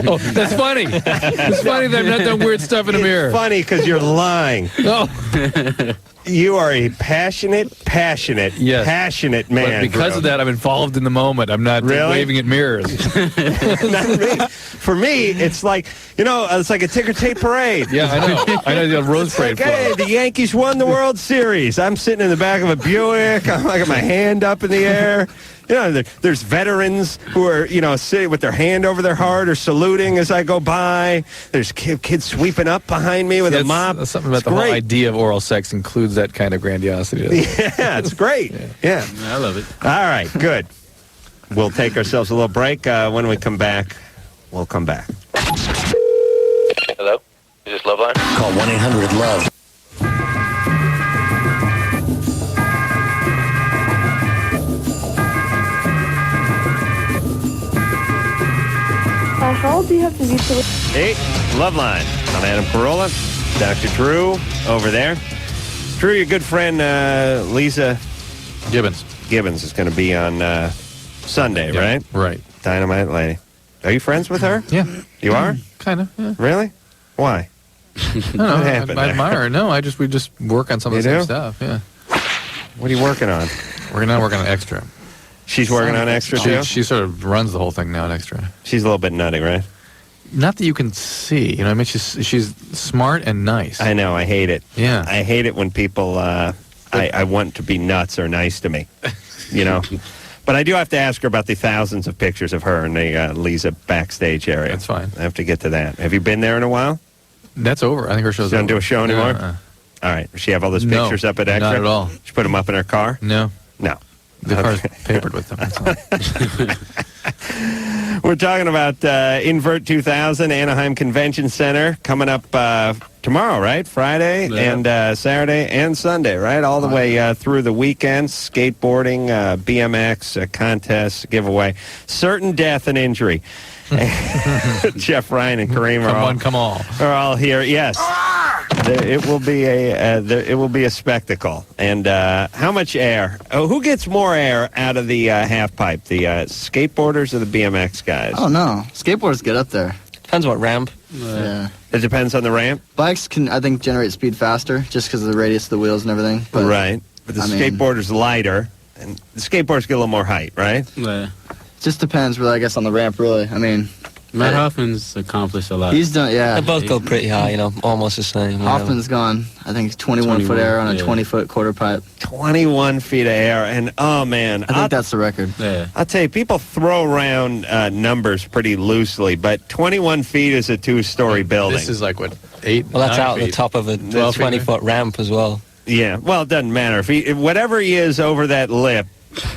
Oh, that's funny. It's funny that I've not done weird stuff in a mirror. It's funny because you're lying. Oh. You are a passionate yes. man. But because of that, I'm involved in the moment. I'm not waving at mirrors. Not me. For me, it's like, it's like a ticker tape parade. Yeah, I know the Rose Parade. Like, hey, the Yankees won the World Series. I'm sitting in the back of a Buick. I got my hand up in the air. There's veterans who are, sitting with their hand over their heart or saluting as I go by. There's kids sweeping up behind me with a mop. Something about the whole idea of oral sex includes that kind of grandiosity. Yeah, it's great. Yeah. I love it. All right, good. We'll take ourselves a little break. When we come back, we'll come back. Hello? Is this LoveLine? Call 1-800-LOVE. How old do you have to be to... Hey, LoveLine. I'm Adam Carolla. Dr. Drew over there. Drew, your good friend Lisa Gibbons is going to be on Sunday, right? Right. Dynamite lady. Are you friends with her? Yeah. You are? Kind of, yeah. Really? Why? No, I admire her. No, we just work on some of the same stuff, yeah. What are you working on? We're now working on Extra. She's working on Extra, too? She sort of runs the whole thing now at Extra. She's a little bit nutty, right? Not that you can see. I mean, she's smart and nice. I know. I hate it. Yeah. I hate it when people, I want to be nuts or nice to me, But I do have to ask her about the thousands of pictures of her in the Lisa backstage area. That's fine. I have to get to that. Have you been there in a while? That's over. I think her show's She doesn't do a show anymore? No, All right. Does she have all those pictures up at Extra? Not at all. She put them up in her car? No. No. The car's papered with them. That's all. We're talking about Invert 2000, Anaheim Convention Center, coming up tomorrow, right? Friday and Saturday and Sunday, right? All the way through the weekend. Skateboarding, BMX, contests, giveaway. Certain death and injury. Jeff, Ryan, and Kareem are all here. Yes. It will be a spectacle. And how much air? Oh, who gets more air out of the half pipe? The skateboarders or the BMX guys? Oh no, skateboarders get up there. Depends what ramp. Yeah. It depends on the ramp. Bikes can, I think, generate speed faster just because of the radius of the wheels and everything. But, right. But the skateboarder's lighter, and the skateboarders get a little more height, right? Yeah. Just depends, really, I guess, on the ramp, really. I mean, Matt Hoffman's accomplished a lot. He's done, yeah. They both go pretty high, almost the same. Hoffman's gone, I think, 21-foot air on a 20-foot quarter pipe. 21 feet of air, and oh man, I think that's the record. Yeah. I'll tell you, people throw around numbers pretty loosely, but 21 feet is a two-story building. This is like what, 8? Well, that's out feet. the top of a 20-foot ramp as well. Yeah. Well, it doesn't matter if whatever he is over that lip.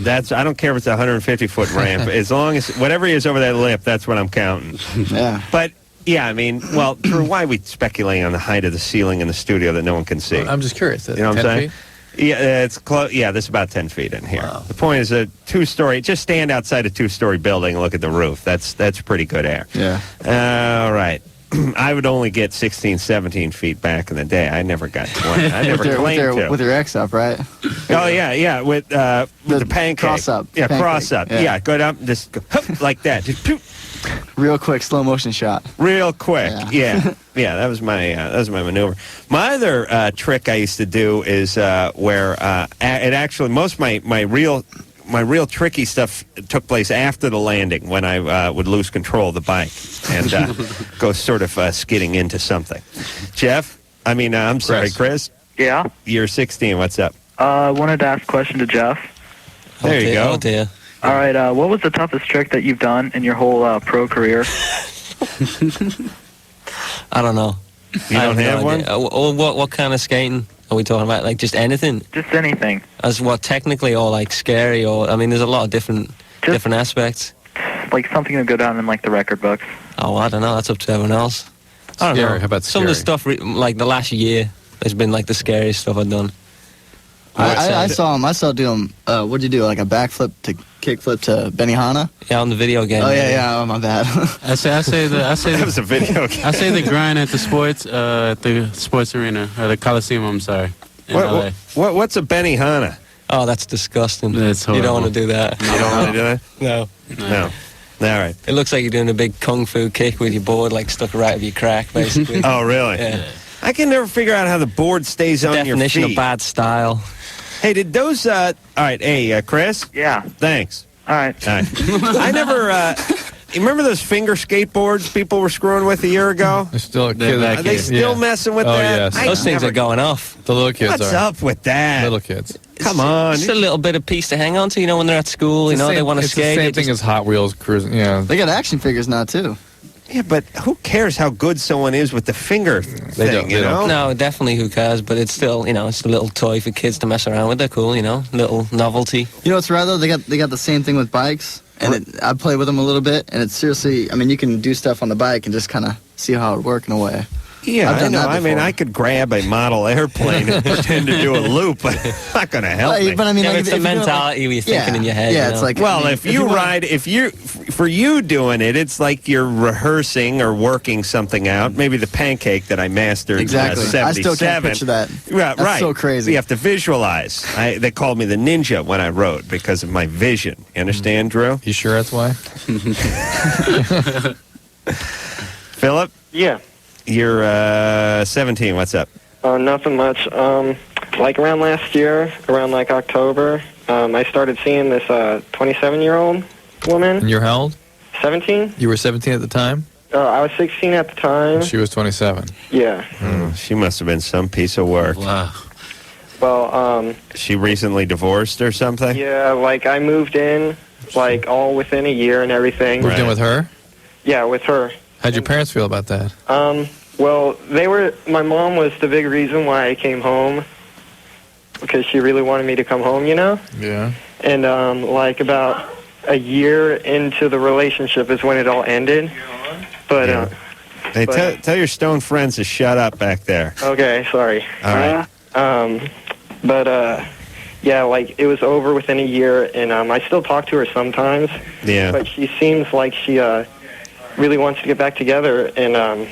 I don't care if it's a 150-foot ramp. As long as whatever he is over that lip, that's what I'm counting. Yeah. But yeah, I mean, well, Drew, why are we speculating on the height of the ceiling in the studio that no one can see? Well, I'm just curious. You know what I'm saying? Feet? Yeah, it's close. Yeah, there's about 10 feet in here. Wow. The point is a two-story. Just stand outside a two-story building and look at the roof. That's pretty good air. Yeah. All right. I would only get 16, 17 feet back in the day. I never got 20. I never claimed to. With your X up, right? Oh, yeah, with the pancake. Cross up. Yeah, pancake. cross up. Yeah, go down, just go, like that. Just poop. Real quick, slow motion shot. Real quick, yeah. That was my maneuver. My other trick I used to do is where it actually most of my real tricky stuff took place after the landing when I would lose control of the bike and go sort of skidding into something. Jeff, I'm sorry, Chris. Yeah. You're 16. What's up? I wanted to ask a question to Jeff. There you go. Oh dear. All right, what was the toughest trick that you've done in your whole pro career? I don't know. You don't have one? What kind of skating are we talking about? Like just anything? Just anything. As what, technically, or like scary, or there's a lot of different aspects. Like something to go down in like the record books. Oh, I don't know. That's up to everyone else. I don't know. How about some of the stuff like the last year has been like the scariest stuff I've done. I saw him. I saw him. What'd you do? Like a backflip to kickflip to Benihana? Yeah, on the video game. Oh yeah. Oh, my bad. I say that was a video game. I say the grind at the sports arena or the Coliseum. I'm sorry. What's a Benihana? Oh, that's disgusting. That's horrible. You don't want to do that. You don't want to do that? No. All right. It looks like you're doing a big kung fu kick with your board like stuck right up your crack, basically. Oh, really? Yeah. I can never figure out how the board stays on your feet. Definition of bad style. Hey, did those... all right, hey, Chris? Yeah. Thanks. All right. I never... you remember those finger skateboards people were screwing with a year ago? They're still Are they still messing with that? Yes. Those things are going off. The little kids What's up with that? Little kids. Come on. Just a little bit of piece to hang on to, when they're at school, they want to skate. It's the same thing as Hot Wheels cruising, They got action figures now, too. Yeah, but who cares how good someone is with the finger thing, you know? No, definitely who cares, but it's still, it's a little toy for kids to mess around with. They're cool, little novelty. You know what's rad, though? They got the same thing with bikes, and I play with them a little bit, and it's seriously, you can do stuff on the bike and just kind of see how it would work in a way. Yeah, I know. I could grab a model airplane and pretend to do a loop, but it's not going to help me. But it's the mentality you're thinking in your head. Yeah, it's like... Well, if for you doing it, it's like you're rehearsing or working something out. Maybe the pancake that I mastered in 77. I still can't picture that. Right. That's so crazy. You have to visualize. They called me the ninja when I wrote because of my vision. You understand, Drew? You sure that's why? Philip? Yeah. You're 17. What's up? Nothing much. Like around last year, around like October, I started seeing this 27-year-old woman. And you're how old? 17. You were 17 at the time? I was 16 at the time. She was 27. Yeah. She must have been some piece of work. Wow. Well, she recently divorced or something? Yeah, like I moved in, like all within a year and everything. Moved in with her? Yeah, with her. How'd your parents feel about that? Well, my mom was the big reason why I came home, because she really wanted me to come home, Yeah. And, like, about a year into the relationship is when it all ended. But, Hey, tell your stone friends to shut up back there. Okay, sorry. All right. Yeah, like, it was over within a year, and I still talk to her sometimes. Yeah. But she seems like she really wants to get back together, and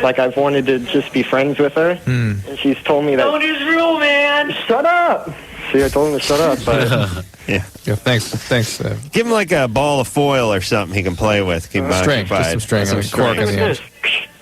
like I've wanted to just be friends with her, and she's told me that. Don't is real, man. Shut up. See, I told him to shut up, but yeah. Thanks. Give him like a ball of foil or something he can play with. Keep him string, occupied. just some string, some cork in the end.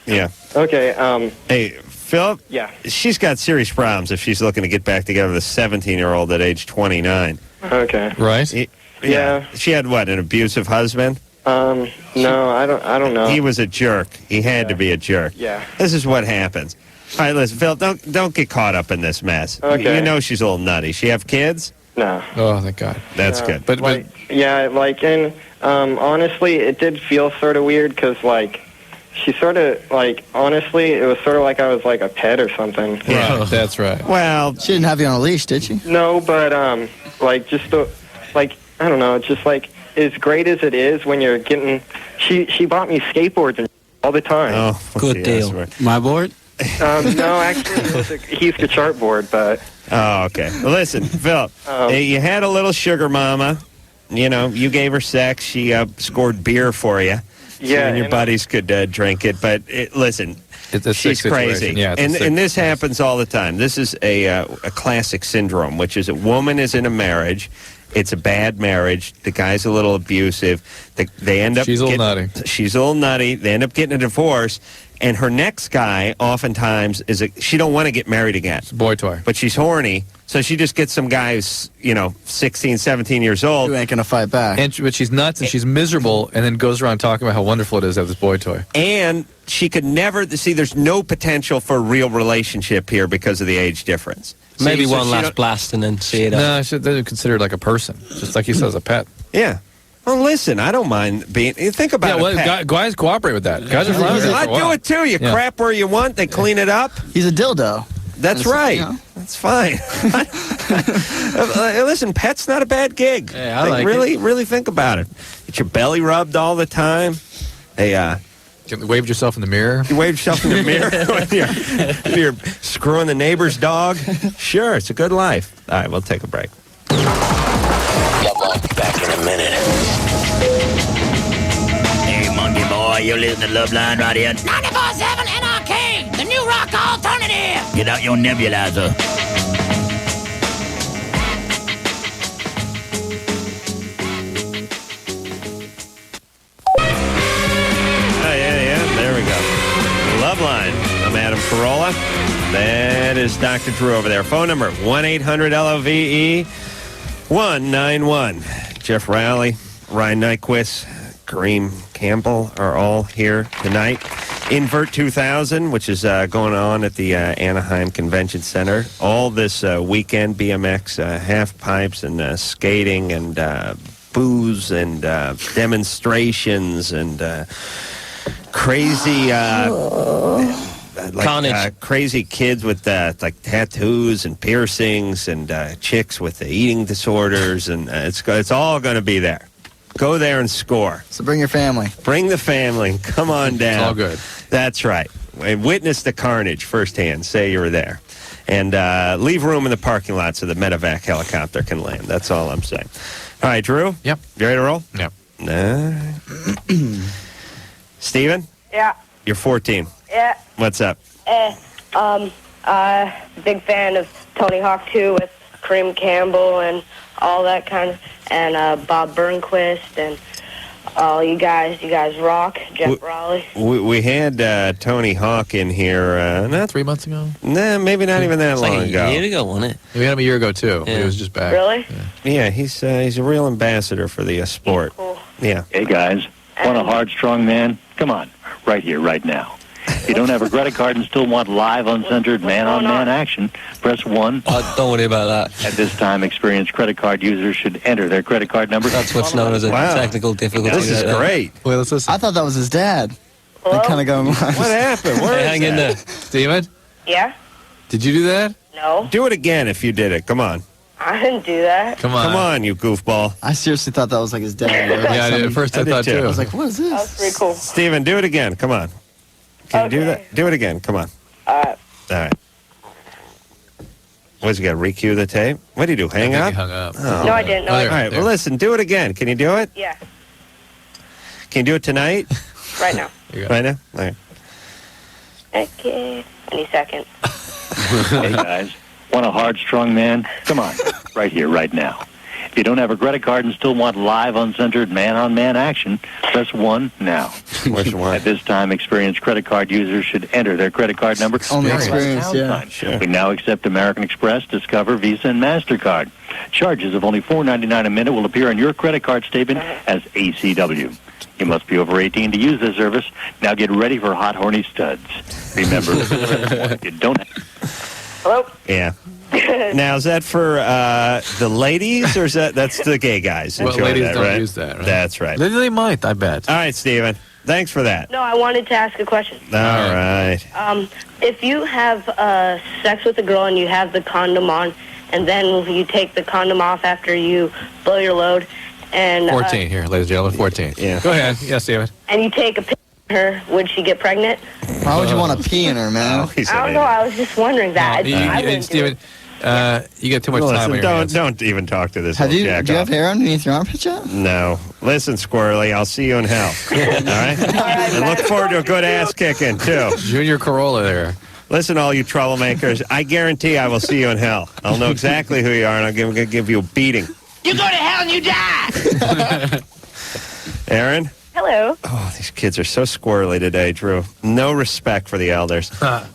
Yeah. Okay. Hey, Philip. Yeah. She's got serious problems if she's looking to get back together with a 17-year-old at age 29. Okay. Right. Yeah. She had what? An abusive husband? No, I don't know. He was a jerk. He had to be a jerk. Yeah. This is what happens. All right, listen, Phil, don't get caught up in this mess. Okay. You know she's a little nutty. She have kids? No. Oh, thank God. That's good. But yeah, like, and honestly, it did feel sort of weird because, like, she sort of, like, honestly, it was sort of like I was like a pet or something. Yeah, that's right. Well, she didn't have you on a leash, did she? No, but like, just like, I don't know, just like as great as it is when you're getting, she bought me skateboards and all the time. Oh, good deal. Right. My board? No, actually, it was a Heath chart board, but. Oh, okay. Well, listen, Phil, you had a little sugar mama. You know, you gave her sex. She scored beer for you. you and your buddies could drink it, but listen, she's crazy. Yeah, and this happens all the time. This is a classic syndrome, which is a woman is in a marriage. It's a bad marriage. The guy's a little abusive. They end up. She's a little nutty. She's a little nutty. They end up getting a divorce. And her next guy, oftentimes, she don't want to get married again. It's a boy toy. But she's horny, so she just gets some guy who's, 16, 17 years old. Who ain't going to fight back. But she's nuts, and she's miserable, and then goes around talking about how wonderful it is to have this boy toy. And she could never, there's no potential for a real relationship here because of the age difference. Maybe one last blast and then see it out. No, she doesn't consider it like a person. Just like he says, a pet. Yeah. Well, listen, I don't mind being. Think about it. Guys cooperate with that. Guys are fine with it. I do it too. You crap where you want. They clean it up. He's a dildo. That's right. That's fine. Listen, pet's not a bad gig. Yeah, I like really, it. really think about it. Get your belly rubbed all the time. Hey, you waved yourself in the mirror? You waved yourself in the mirror when you're screwing the neighbor's dog? Sure, it's a good life. All right, we'll take a break. LoveLine, back in a minute. Hey, monkey boy, you listen to LoveLine right here. 94.7 NRK, the new rock alternative. Get out your nebulizer. LoveLine. I'm Adam Carolla. That is Dr. Drew over there. Phone number 1-800-LOVE-191. Geoff Rowley, Ryan Nyquist, Kareem Campbell are all here tonight. Invert 2000, which is going on at the Anaheim Convention Center. All this weekend, BMX, half pipes and skating and booze and demonstrations and crazy crazy kids with tattoos and piercings and chicks with eating disorders, and it's all going to be there. Go there and score. So bring your family. Bring the family. Come on down. It's all good. That's right. And witness the carnage firsthand. Say you were there. And leave room in the parking lot so the medevac helicopter can land. That's all I'm saying. All right, Drew? Yep. You ready to roll? Yep. Steven? Yeah. You're 14. Yeah. What's up? Big fan of Tony Hawk 2 with Kareem Campbell and all that kind of, and Bob Burnquist and all you guys. You guys rock. Geoff Rowley. We had Tony Hawk in here, not 3 months ago? Nah, maybe not even that long ago. A year ago, wasn't it? We had him a year ago, too. Yeah. He was just back. Really? Yeah, he's a real ambassador for the sport. Cool. Yeah. Hey, guys. Want a hard, strong man? Come on. Right here, right now. If you don't have a credit card and still want live, uncensored, man-on-man action, press 1. Don't worry about that. At this time, experienced credit card users should enter their credit card number. That's what's known as a technical difficulty. This is great. Wait, let's listen. I thought that was his dad. Hello? They kind of going. What happened? Where is hang in that? there. Steven? Yeah? Did you do that? No. Do it again if you did it. Come on. I didn't do that. Come on. Come on, you goofball. I seriously thought that was like his dad. Yeah, at first I thought, too. I was like, what is this? That's pretty cool. Steven, do it again. Come on. Can you do that? Do it again. Come on. All right. All right. What's he got? Recue the tape? What did he do? Hang I up? think he hung up. Oh. No, I didn't. No, All right. Well, listen. Do it again. Can you do it? Yeah. Can you do it tonight? Right now. Right now? All right. Okay. Any second. Hey, guys. Want a hard, strong man? Come on. Right here, right now. If you don't have a credit card and still want live, uncensored, man-on-man action, press 1 now. Which one? At this time, experienced credit card users should enter their credit card number. Only experience, yeah. Sure. We now accept American Express, Discover, Visa, and MasterCard. Charges of only $4.99 a minute will appear on your credit card statement as ACW. You must be over 18 to use this service. Now get ready for hot, horny studs. Remember, if you don't have... Hello? Yeah. Now, is that for the ladies, or is that's the gay guys? Well, ladies that, don't right? use that, right? That's right. They might, I bet. All right, Steven. Thanks for that. No, I wanted to ask a question. All right. If you have sex with a girl and you have the condom on, and then you take the condom off after you blow your load, and 14 here, ladies and gentlemen, 14. Yeah. Go ahead. Yes, Steven. and you take a pic of her, would she get pregnant? Why would you want to pee in her, man? I don't know. I was just wondering that. I wouldn't do Steven, it. You get too much time on your hands. Don't even talk to this. Do you have hair underneath your armpit yet? No. Listen, Squirrely, I'll see you in hell. All right? And look forward to a good ass kicking, too. Junior Corolla there. Listen, all you troublemakers, I guarantee I will see you in hell. I'll know exactly who you are, and I'm going to give you a beating. You go to hell and you die! Aaron? Hello. Oh, these kids are so squirrely today, Drew. No respect for the elders.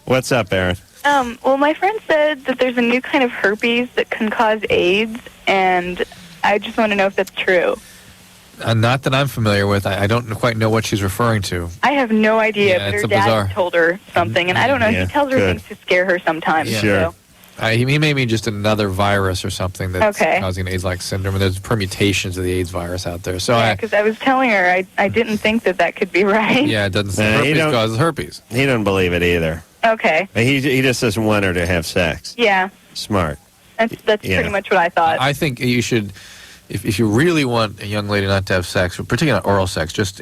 What's up, Aaron? Well, my friend said that there's a new kind of herpes that can cause AIDS, and I just want to know if that's true. Not that I'm familiar with. I don't quite know what she's referring to. I have no idea, but her dad told her something, and I don't know. Yeah, he tells her good. things to scare her sometimes. Yeah. Sure. So. He may mean just another virus or something that's Okay. causing an AIDS-like syndrome, and there's permutations of the AIDS virus out there. So Yeah, because I was telling her I didn't think that could be right. it doesn't say herpes causes herpes. He doesn't believe it either. Okay. He just doesn't want her to have sex. Yeah. Smart. That's pretty much what I thought. I think you should, if you really want a young lady not to have sex, particularly not oral sex, just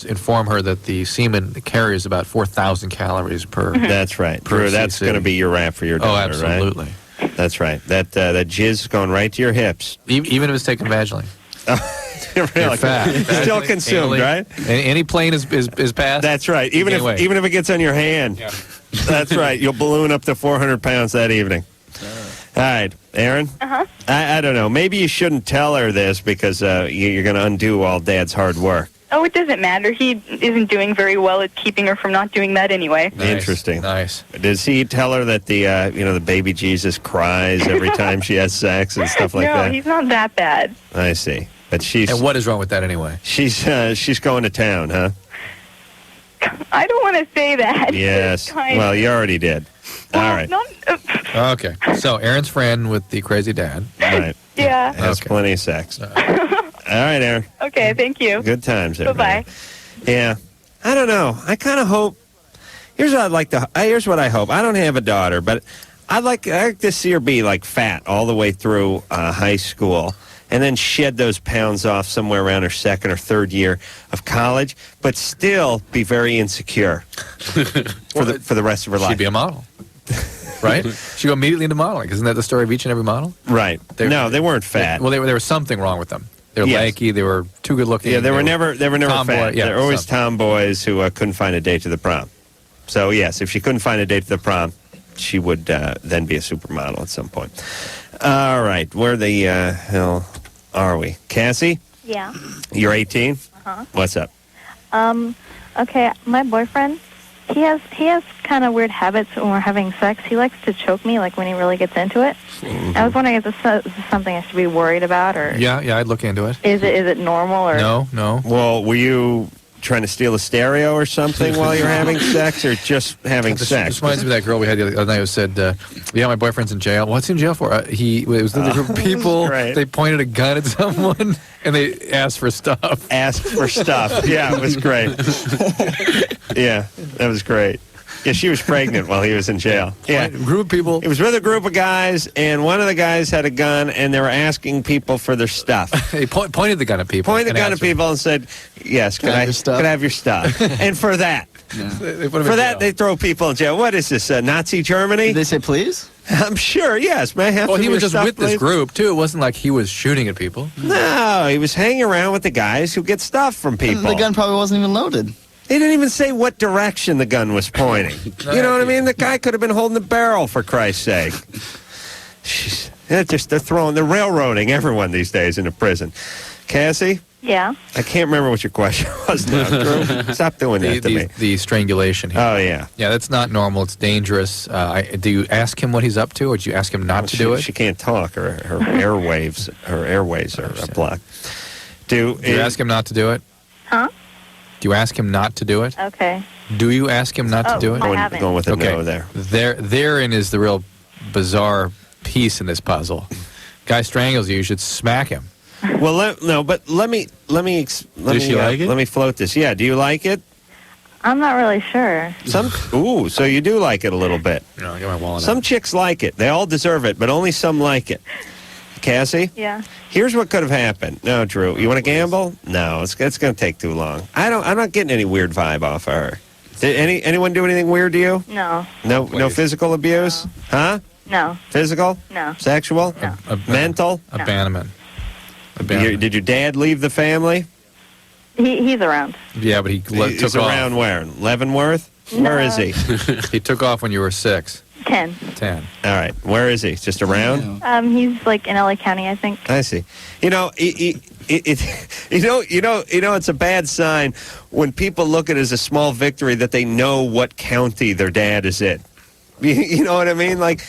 inform her that the semen carries about 4,000 calories per. That's right. per Drew, that's cc. going to be your rap for your daughter, absolutely. right? That's right. That jizz is going right to your hips. Even if it's taken vaginally. Really? Fat. Still consumed, right? Any plane is passed. That's right. Even if it gets on your hand. Yeah. That's right. You'll balloon up to 400 pounds that evening. All right, Aaron? Uh-huh. I don't know. Maybe you shouldn't tell her this because you're going to undo all Dad's hard work. Oh, it doesn't matter. He isn't doing very well at keeping her from not doing that anyway. Nice. Interesting. Nice. Does he tell her that the baby Jesus cries every time she has sex and stuff like that? No, he's not that bad. I see. But she's. And what is wrong with that anyway? She's going to town, huh? I don't want to say that. Yes. Well, you already did. All right. Okay. So Aaron's friend with the crazy dad. Right. Yeah. Has plenty of sex. All right, Aaron. Okay, thank you. Good times, everybody. Bye-bye. Yeah. I don't know. I kind of hope. Here's what I'd like to. Here's what I hope. I don't have a daughter, but I'd like to see her be like fat all the way through high school, and then shed those pounds off somewhere around her second or third year of college, but still be very insecure for the rest of her life. She'd be a model, right? She'd go immediately into modeling. Isn't that the story of each and every model? Right. No, they weren't fat. There was something wrong with them. They were lanky. They were too good looking. Yeah, they were never tomboy, fat. yeah, They're always tomboys who couldn't find a date to the prom. So yes, if she couldn't find a date to the prom, she would then be a supermodel at some point. All right, where the hell are we? Cassie? Yeah. You're 18? Uh-huh. What's up? Okay, my boyfriend, he has kind of weird habits when we're having sex. He likes to choke me, like when he really gets into it. Mm-hmm. I was wondering, is this something I should be worried about, or Yeah, I'd look into it. is it normal, or No. Well, were you trying to steal a stereo or something while you're having sex, or just having sex? This reminds me of that girl we had the other night who said, yeah, my boyfriend's in jail. What's he in jail for? It was the group of people, they pointed a gun at someone, and they asked for stuff. Asked for stuff. Yeah, it was great. Yeah, that was great. Yeah, she was pregnant while he was in jail. Yeah, group of people. He was with a group of guys, and one of the guys had a gun, and they were asking people for their stuff. He pointed the gun at people. Pointed the gun at people and said, "Yes, can I have your stuff?" And for that, they throw people in jail. What is this? Nazi Germany? Did they say please? I'm sure. Yes, may I have? Well, some he of was your just stuff, with this please? group too. It wasn't like he was shooting at people. No, he was hanging around with the guys who get stuff from people. The gun probably wasn't even loaded. They didn't even say what direction the gun was pointing. You know what I mean? The guy could have been holding the barrel, for Christ's sake. They're railroading everyone these days into prison. Cassie? Yeah. I can't remember what your question was now, Drew. Stop doing that to me. The strangulation. Oh, yeah. Yeah, that's not normal. It's dangerous. Do you ask him what he's up to, or do you ask him not to do it? She can't talk. Her airways are blocked. Do you ask him not to do it? Huh? Do you ask him not to do it? Okay. Do you ask him not to do it? I haven't. Going with a no there. Therein is the real bizarre piece in this puzzle. Guy strangles you should smack him. Well, let me float this. Yeah, do you like it? I'm not really sure. So you do like it a little bit. No, I got my wallet Some chicks like it. They all deserve it, but only some like it. Cassie? Yeah. Here's what could have happened. No, Drew, you want to gamble? No, it's going to take too long. I'm not getting any weird vibe off of her. Did anyone do anything weird to you? No. No physical abuse? Huh? No. Physical? No. Sexual? No. Mental? Abandonment. Did your dad leave the family? He's around. Yeah, but He's took around off. where? Leavenworth? No. Where is he? He took off when you were 6. 10. 10. All right. Where is he? Just around? He's like in LA County, I think. I see. You know, it's a bad sign when people look at it as a small victory that they know what county their dad is in. You know what I mean? Like,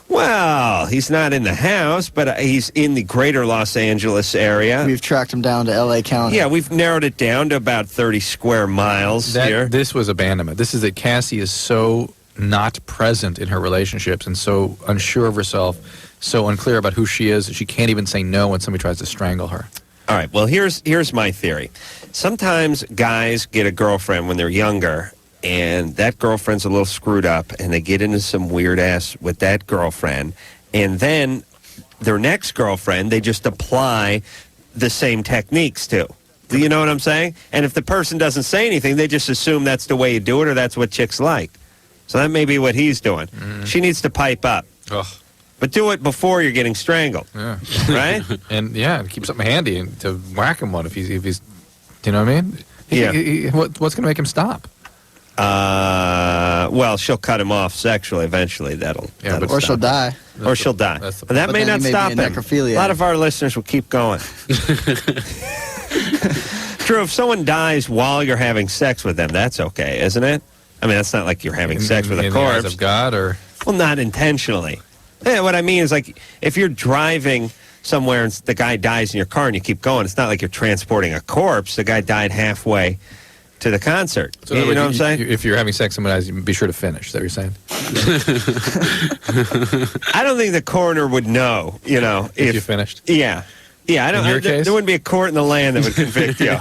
well, he's not in the house, but he's in the greater Los Angeles area. We've tracked him down to L.A. County. Yeah, we've narrowed it down to about 30 square miles here. This was abandonment. This is that Cassie is so not present in her relationships and so unsure of herself, so unclear about who she is that she can't even say no when somebody tries to strangle her. All right, well, here's my theory. Sometimes guys get a girlfriend when they're younger, and that girlfriend's a little screwed up, and they get into some weird ass with that girlfriend, and then their next girlfriend, they just apply the same techniques to. Do you know what I'm saying? And if the person doesn't say anything, they just assume that's the way you do it or that's what chicks like. So that may be what he's doing. She needs to pipe up. Ugh. But do it before you're getting strangled. Yeah. Right? And keep something handy and to whack him one if he's you know what I mean? What's going to make him stop? Well, she'll cut him off sexually eventually. Or she'll die. Or she'll die. But that may not stop him. A lot of our listeners will keep going. True, if someone dies while you're having sex with them, that's okay, isn't it? I mean, that's not like you're having sex with a corpse. In the eyes of God, or? Well, not intentionally. Yeah, what I mean is, like, if you're driving somewhere and the guy dies in your car and you keep going, it's not like you're transporting a corpse. The guy died halfway to the concert. So you know what I'm saying? If you're having sex with someone, be sure to finish. Is that what you're saying? I don't think the coroner would know, if you finished. Yeah. Yeah, I don't. In your case? There wouldn't be a court in the land that would convict you.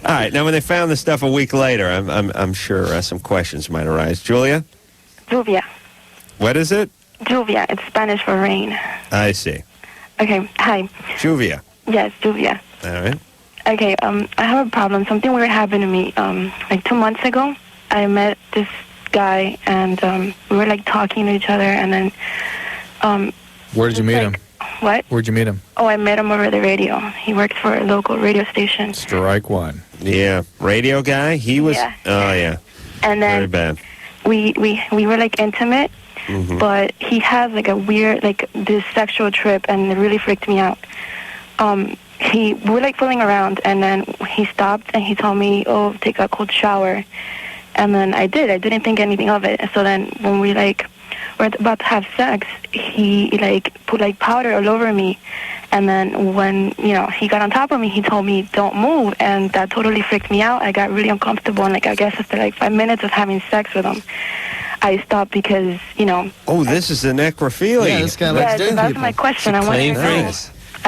All right. Now, when they found the stuff a week later, I'm sure some questions might arise. Julia? Lluvia. What is it? Lluvia. It's Spanish for rain. I see. Okay. Hi. Lluvia. Yes, lluvia. All right. Okay. I have a problem. Something weird happened to me. Like 2 months ago, I met this guy, and we were like talking to each other, and then. Where did you meet him? What? Where'd you meet him? Oh, I met him over the radio. He works for a local radio station. Strike one. Yeah, radio guy. He was. Yeah. Oh yeah. And then very bad. We were like intimate, but he has like a weird this sexual trip, and it really freaked me out. We were like fooling around, and then he stopped and he told me, "Oh, take a cold shower," and then I did. I didn't think anything of it. So then when we were about to have sex, he put powder all over me, and then when he got on top of me, he told me don't move, and that totally freaked me out. I got really uncomfortable, and I guess after 5 minutes of having sex with him, I stopped because Oh, this is the necrophilia. Yeah, this guy likes dead that's people. my question. I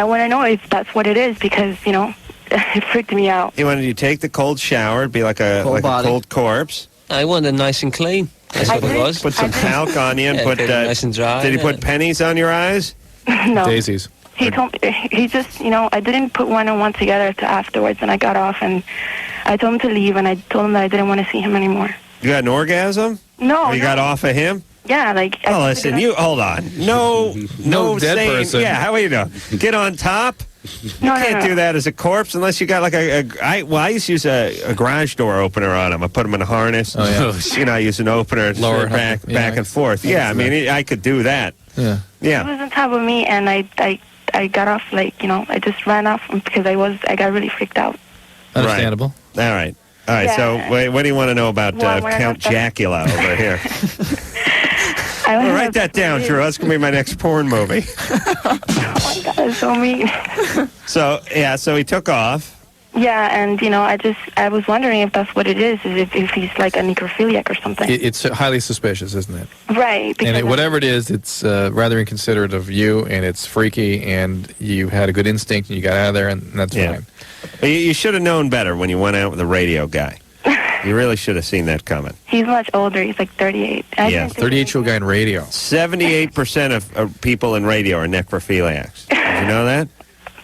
want to know if that's what it is because it freaked me out. He wanted you to take the cold shower. It'd be like a cold corpse. I want it nice and clean. That's what it was. Put some talc on you and put. Nice and dry. Did he put pennies on your eyes? No. Daisies. He told me, he just, I didn't put one and one together to afterwards, and I got off, and I told him to leave, and I told him that I didn't want to see him anymore. You had an orgasm? No. Or you got off of him? Yeah, Oh, listen, hold on. No dead saying, person. Yeah, how are you doing? Get on top? You can't do that as a corpse unless you got I used to use a garage door opener on him. I put him in a harness. Oh, yeah. I use an opener to Lower back and forth. Yeah, I mean, I could do that. Yeah. Yeah. He was on top of me, and I got off, I just ran off because I got really freaked out. Understandable. Right. All right, Yeah. So what do you want to know about Count Jacula over here? Write that down, Drew. That's going to be my next porn movie. Oh, my God, that's so mean. So he took off. Yeah, and, I was wondering if that's what it is if he's like a necrophiliac or something. It's highly suspicious, isn't it? Right. And whatever it is, it's rather inconsiderate of you, and it's freaky, and you had a good instinct, and you got out of there, and that's fine. You should have known better when you went out with a radio guy. You really should have seen that coming. He's much older. He's like 38. 38-year-old guy in radio. 78% of people in radio are necrophiliacs. Did you know that?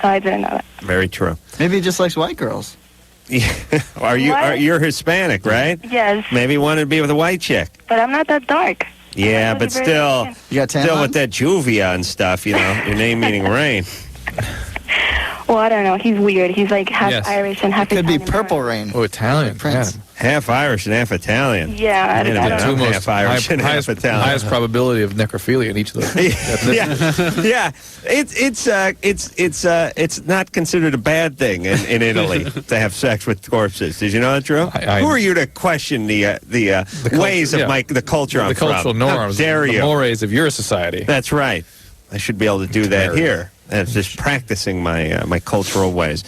No, I didn't know that. Very true. Maybe he just likes white girls. You're Hispanic, right? Yes. Maybe he wanted to be with a white chick. But I'm not that dark. Yeah, but still, still with that Juvia and stuff, your name meaning rain. Well, I don't know. He's weird. He's like half Irish and half Italian. Could be Purple Rain. Oh, Italian. Prince. Yeah. Half Irish and half Italian. Yeah, I'm half Irish and half Italian. Highest probability of necrophilia in each of those. Yeah. It's not considered a bad thing in Italy to have sex with corpses. Did you know that, Drew? Who are you to question the ways of the culture I'm the cultural from? norms, How dare you? the mores of your society. That's right. I should be able to do that here. And just practicing my cultural ways.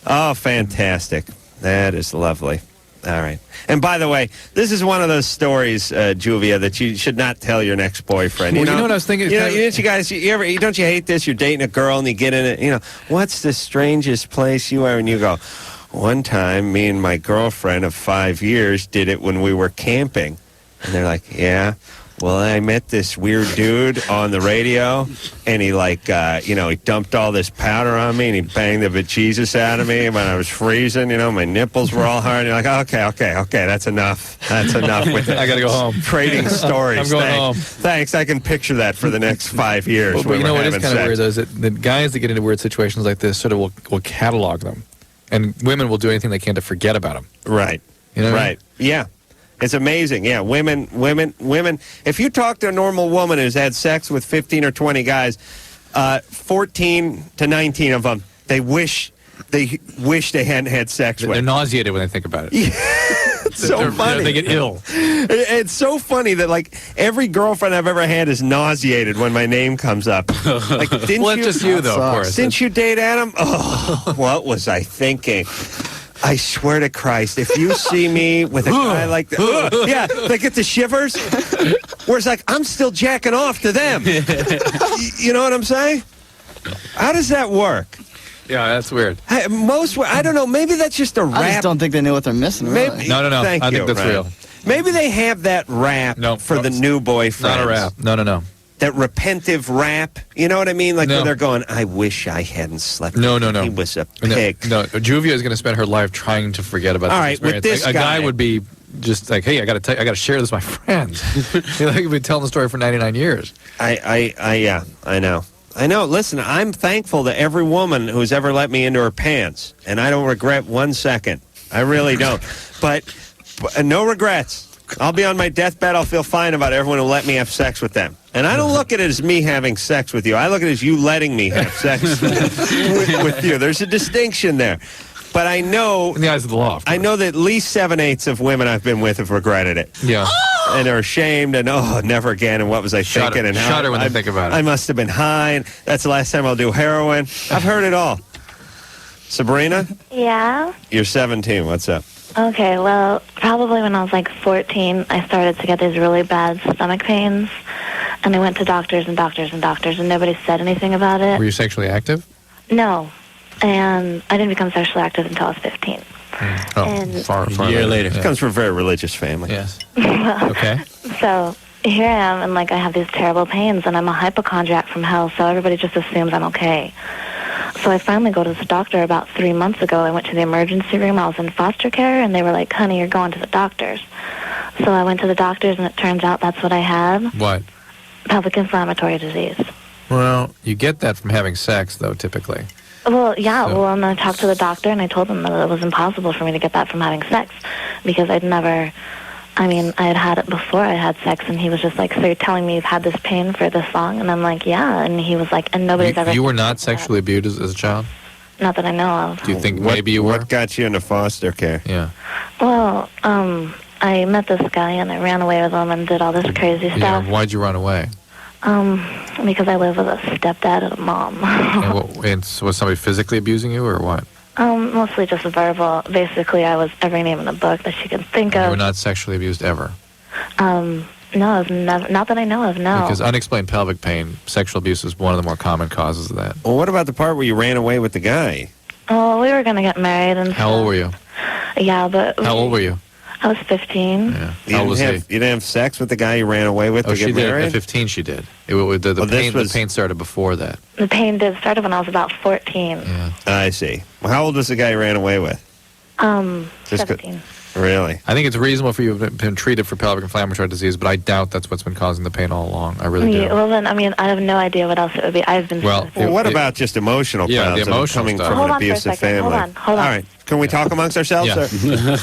Oh, fantastic. That is lovely. All right. And by the way, this is one of those stories, Juvia, that you should not tell your next boyfriend. You know what I was thinking? Don't you hate this? You're dating a girl and you get in it. What's the strangest place you are? And you go, one time, me and my girlfriend of 5 years did it when we were camping. And they're like, yeah. Well, I met this weird dude on the radio, and he he dumped all this powder on me, and he banged the bejesus out of me when I was freezing. My nipples were all hard. And you're like, okay, that's enough. That's enough. With I got to go home. Trading stories. I'm going home. Thanks. I can picture that for the next 5 years. Well, but you know what is kind of weird, though, is that the guys that get into weird situations like this sort of will catalog them, and women will do anything they can to forget about them. Right. Right. Yeah. It's amazing. Yeah, women. If you talk to a normal woman who's had sex with 15 or 20 guys, 14 to 19 of them, they wish they hadn't had sex with. They're nauseated when they think about it. It's so funny. They get ill. It's so funny that every girlfriend I've ever had is nauseated when my name comes up. Didn't just you though, of course. Didn't you date Adam? Oh, what was I thinking? I swear to Christ, if you see me with a guy like that, they get the shivers. Whereas, I'm still jacking off to them. You know what I'm saying? How does that work? Yeah, that's weird. I don't know. Maybe that's just a rap. I just don't think they know what they're missing. Really. No. Thank I you, think that's Ryan. real. Maybe they have that rap for the new boyfriends. Not a rap. No. That repentive rap, you know what I mean? Where they're going, I wish I hadn't slept with him. No. He was a pig. No, Juvia is going to spend her life trying to forget about this experience. With this a guy would be just like, hey, I got to share this with my friends. He'd be telling the story for 99 years. I know. Listen, I'm thankful to every woman who's ever let me into her pants, and I don't regret 1 second. I really don't. But no regrets. I'll be on my deathbed. I'll feel fine about everyone who let me have sex with them. And I don't look at it as me having sex with you. I look at it as you letting me have sex with you. There's a distinction there. But I know... In the eyes of the law. I know that at least 7/8 of women I've been with have regretted it. Yeah. And are ashamed and, never again, and what was I thinking? And shudder when they think about it. I must have been high, and that's the last time I'll do heroin. I've heard it all. Sabrina? Yeah? You're 17. What's up? Okay, well, probably when I was 14, I started to get these really bad stomach pains, and I went to doctors and nobody said anything about it. Were you sexually active? No, and I didn't become sexually active until I was 15. Far a year later. It comes from a very religious family. Yes. Okay. So here I am, and I have these terrible pains, and I'm a hypochondriac from hell, so everybody just assumes I'm okay. So I finally go to the doctor about 3 months ago. I went to the emergency room. I was in foster care, and they were like, honey, you're going to the doctors. So I went to the doctors, and it turns out that's what I had. What? Pelvic inflammatory disease. Well, you get that from having sex, though, typically. Well, yeah. So. Well, and I talked to the doctor, and I told him that it was impossible for me to get that from having sex because I had had it before I had sex, and he was just like, so you're telling me you've had this pain for this long? And I'm like, yeah. And he was like, and nobody's ever... You were not sexually abused as a child? Not that I know of. Do you think maybe you were? What got you into foster care? Yeah. Well, I met this guy, and I ran away with him and did all this crazy stuff. Yeah, why'd you run away? Because I live with a stepdad and a mom. and was somebody physically abusing you, or what? Mostly just verbal. Basically, I was every name in the book that you can think of. You were not sexually abused ever? No, I've never. Not that I know of, no. Because unexplained pelvic pain, sexual abuse is one of the more common causes of that. Well, what about the part where you ran away with the guy? Oh, we were going to get married. And How old were you? Yeah, but... How old were you? I was 15. Yeah. How old was he? You didn't have sex with the guy you ran away with to get married? At 15 she did. The pain started before that. The pain did start when I was about 14. Yeah. I see. Well, how old was the guy you ran away with? 17. Really? I think it's reasonable for you to have been treated for pelvic inflammatory disease, but I doubt that's what's been causing the pain all along. I really do. Well, then, I have no idea what else it would be. I've been... Well, what about just emotional problems the emotional coming stuff. from Hold an on for a abusive second. family? Hold on. All right. Can we talk amongst ourselves? Yeah.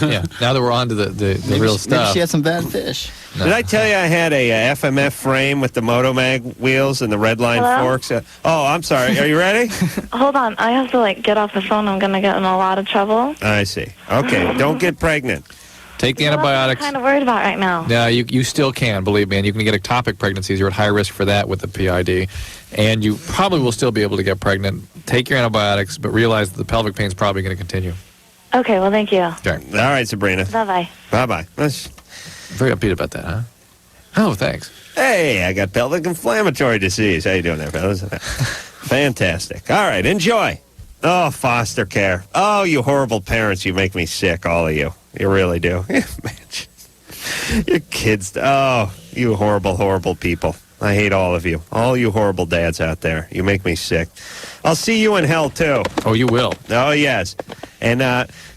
Yeah. Now that we're on to the real stuff. Maybe she had some bad fish. No. Did I tell you I had a FMF frame with the Motomag wheels and the red line Hello? forks? Oh, I'm sorry. Are you ready? Hold on. I have to, get off the phone. I'm going to get in a lot of trouble. I see. Okay. Don't get pregnant. Take the Well, antibiotics. I'm kind of worried about right now. Yeah, you still can, believe me, and you can get ectopic pregnancies. You're at high risk for that with the PID, and you probably will still be able to get pregnant. Take your antibiotics, but realize that the pelvic pain is probably going to continue. Okay, well, thank you. Okay. All right, Sabrina. Bye-bye. Bye-bye. Very upbeat about that, huh? Oh, thanks. Hey, I got pelvic inflammatory disease. How you doing there, fellas? Fantastic. All right, enjoy. Oh, foster care. Oh, you horrible parents. You make me sick, all of you. You really do. Your kids. Oh, you horrible, horrible people. I hate all of you. All you horrible dads out there. You make me sick. I'll see you in hell, too. Oh, you will. Oh, yes. And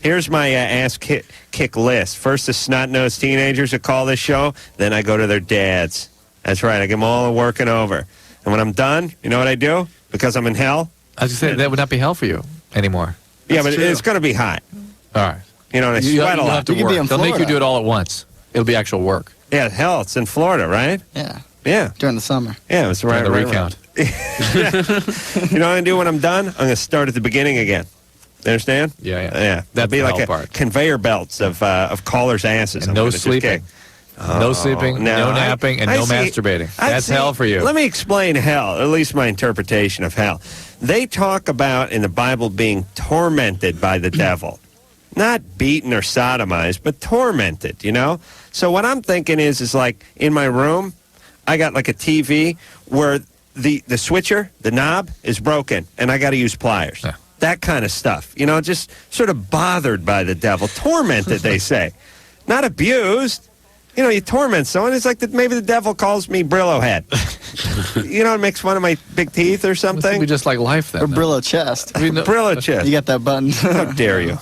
here's my ass kick list. First, the snot-nosed teenagers that call this show. Then I go to their dads. That's right. I give them all a working over. And when I'm done, you know what I do? Because I'm in hell. I was going to say, that would not be hell for you anymore. Yeah, but it's going to be hot. All right. You know, and I sweat a lot. Have to work. They'll make you do it all at once. It'll be actual work. Yeah, hell, it's in Florida, right? Yeah. Yeah. During the summer. Yeah, it's right. The recount. You know what I'm going to do when I'm done? I'm going to start at the beginning again. You understand? Yeah. Yeah. That'd be like a conveyor belts of callers' asses. And no sleeping. No sleeping, no napping, and no masturbating. That's hell for you. Let me explain hell, at least my interpretation of hell. They talk about in the Bible being tormented by the devil. Not beaten or sodomized, but tormented, you know? So what I'm thinking is like in my room, I got like a TV where the switcher, the knob, is broken, and I got to use pliers. Yeah. That kind of stuff. You know, just sort of bothered by the devil. Tormented, they say. Not abused. You know, you torment someone. It's like maybe the devil calls me Brillo head. You know, it makes fun of my big teeth or something. We just like life then. Or Brillo chest. Brillo chest. You got that button. How dare you?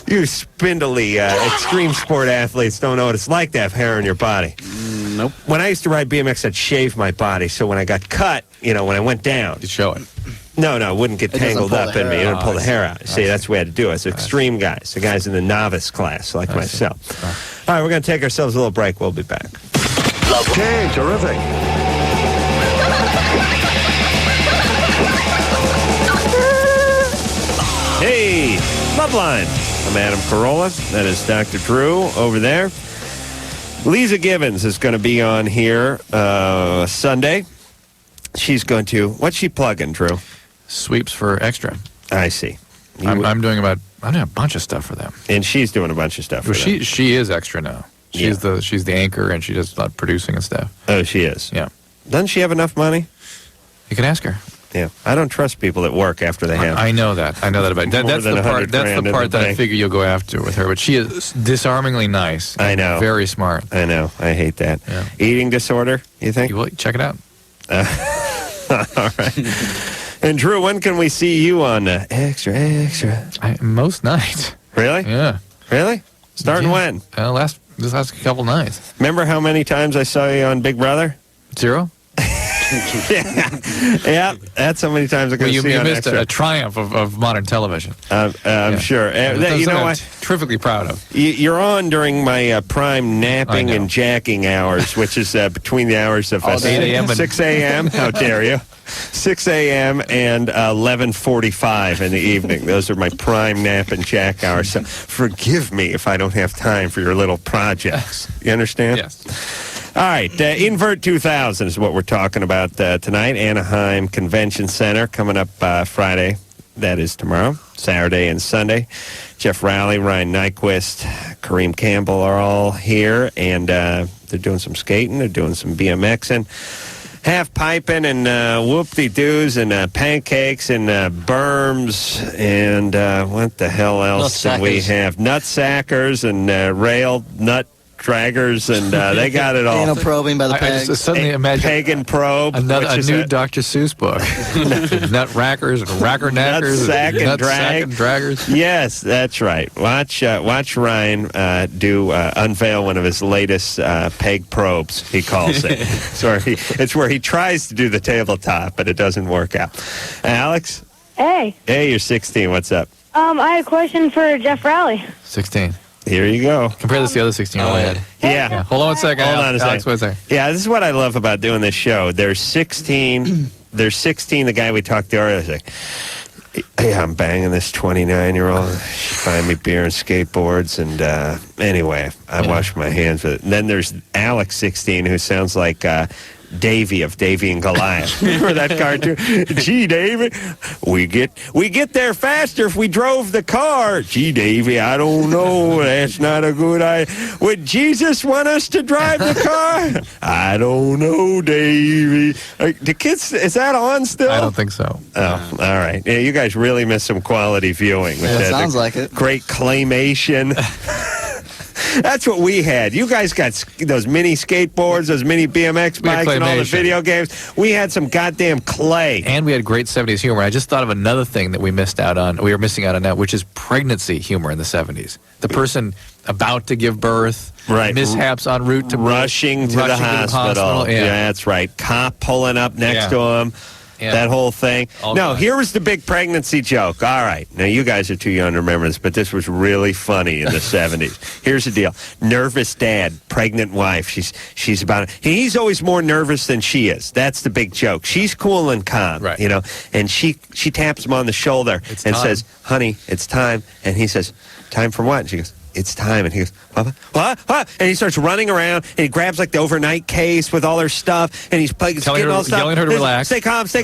You spindly extreme sport athletes don't know what it's like to have hair on your body. Nope. When I used to ride BMX, I'd shave my body. So when I got cut, you know, when I went down. You'd show it. No, it wouldn't get tangled up in me. It would pull the hair out. See, that's the way I had to do it. It's extreme guys. The guys in the novice class, like myself. All right, we're going to take ourselves a little break. We'll be back. Okay, terrific. Hey, LoveLine. I'm Adam Carolla. That is Dr. Drew over there. Lisa Givens is going to be on here Sunday. She's going to... What's she plugging, Drew? Sweeps for Extra. I see. I'm doing a bunch of stuff for them. And she's doing a bunch of stuff for them. She is Extra now. She's the anchor, and she does producing and stuff. Oh, she is? Yeah. Doesn't she have enough money? You can ask her. Yeah. I don't trust people that work after they have... I know that. I know that about that. That's the part that I figure you'll go after with her. But she is disarmingly nice. I know. Very smart. I know. I hate that. Yeah. Eating disorder, you think? Well, check it out. All right. And Drew, when can we see you on Extra? Most nights. Really? Yeah. Really? Starting when? This last couple nights. Remember how many times I saw you on Big Brother? 0? Yeah, that's how many times I could see you on missed Extra. a triumph of modern television. I'm sure. You know what? Terrifically proud of. You're on during my prime napping and jacking hours, which is between the hours of 8 a.m. 6 a.m. How dare you? 6 a.m. and 11:45 in the evening. Those are my prime nap and jack hours. So forgive me if I don't have time for your little projects. You understand? Yes. All right, Invert 2000 is what we're talking about tonight. Anaheim Convention Center coming up Friday. That is tomorrow, Saturday and Sunday. Geoff Rowley, Ryan Nyquist, Kareem Campbell are all here, and they're doing some skating. They're doing some BMXing, half piping, and whoop-de-doos, and pancakes, and berms, and what the hell else do we have? Nutsackers and rail nut draggers, and they got it all. Anal probing by the I pegs. just suddenly imagine pagan probe. a new Dr. Seuss book. Nut-rackers and racker-knackers. Nutsack and Nutsack and draggers. Yes, that's right. Watch Ryan unveil one of his latest peg probes, he calls it. It's where he tries to do the tabletop, but it doesn't work out. Alex? Hey. Hey, you're 16. What's up? I had a question for Geoff Rowley. 16. Here you go. Compare this to the other 16-year-old. Yeah. Hold on a second. Hold on a Alex, second. wait a second. Yeah, this is what I love about doing this show. There's 16. There's 16. The guy we talked to earlier was like, hey, I'm banging this 29-year-old. She find me beer and skateboards. And anyway, I wash my hands with it. And then there's Alex, 16, who sounds like Davy of Davy and Goliath. Remember that cartoon? Gee, Davy, we get there faster if we drove the car. Gee, Davy, I don't know. That's not a good idea. Would Jesus want us to drive the car? I don't know, Davy. The kids, is that on still? I don't think so. Oh, all right. Yeah, you guys really missed some quality viewing. Yeah, it sounds like it. Great claymation. That's what we had. You guys got those mini skateboards, those mini BMX bikes, and all the video games. We had some goddamn clay. And we had great 70s humor. I just thought of another thing that we were missing out on now, which is pregnancy humor in the 70s. The person about to give birth, mishaps en route to rushing to the hospital. Yeah, that's right. Cop pulling up next to him. Yeah. That whole thing. Here was the big pregnancy joke. All right. Now, you guys are too young to remember this, but this was really funny in the 70s. Here's the deal. Nervous dad, pregnant wife. She's about it. He's always more nervous than she is. That's the big joke. She's cool and calm, you know, and she taps him on the shoulder and says, honey, it's time. And he says, time for what? And she goes, it's time. And he goes, what? And he starts running around, and he grabs like the overnight case with all her stuff, and he's getting all stuff. Yelling her to relax. Stay calm. He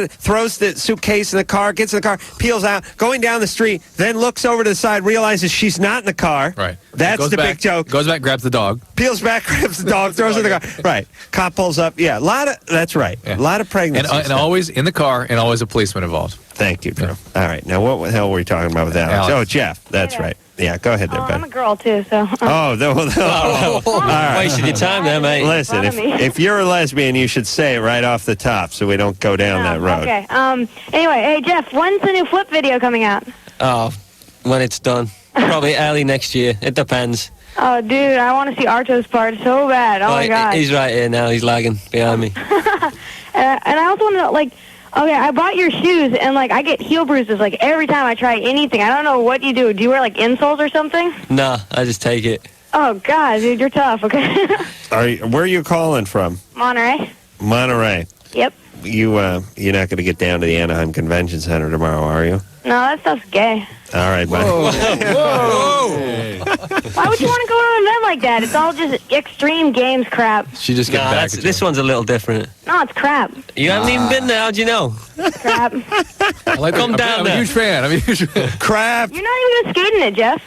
throws the suitcase in the car, gets in the car, peels out, going down the street, then looks over to the side, realizes she's not in the car. Right. That's the big joke. Goes back, grabs the dog. Peels back, grabs the dog, throws it in the car. Right. Cop pulls up. Yeah, that's right. A lot of pregnancy. And always in the car, and always a policeman involved. Thank you, Joe. All right. Now, what the hell were we talking about with Alex? Oh, Jeff. That's right. Yeah, go ahead there, Ben. I'm a girl, too, so... All right. Wasted your time there, mate. Listen, if you're a lesbian, you should say it right off the top so we don't go down that road. Okay. Anyway, hey, Jeff, when's the new Flip video coming out? Oh, when it's done. Probably early next year. It depends. Oh, dude, I want to see Arto's part so bad. Oh, my God. He's right here now. He's lagging behind me. And I also want to know, like... Okay, I bought your shoes, and, like, I get heel bruises, like, every time I try anything. I don't know what you do. Do you wear, like, insoles or something? Nah, I just take it. Oh, God, dude, you're tough, okay? Where are you calling from? Monterey. Monterey. Yep. You're not going to get down to the Anaheim Convention Center tomorrow, are you? No, that stuff's gay. All right, bye. Whoa. Why would you want to go to an event like that? It's all just extreme games crap. She just gets back. This one's a little different. No, it's crap. You haven't even been there. How'd you know? Crap. Come down there. I'm a huge fan. Crap. You're not even going to skate in it, Jeff.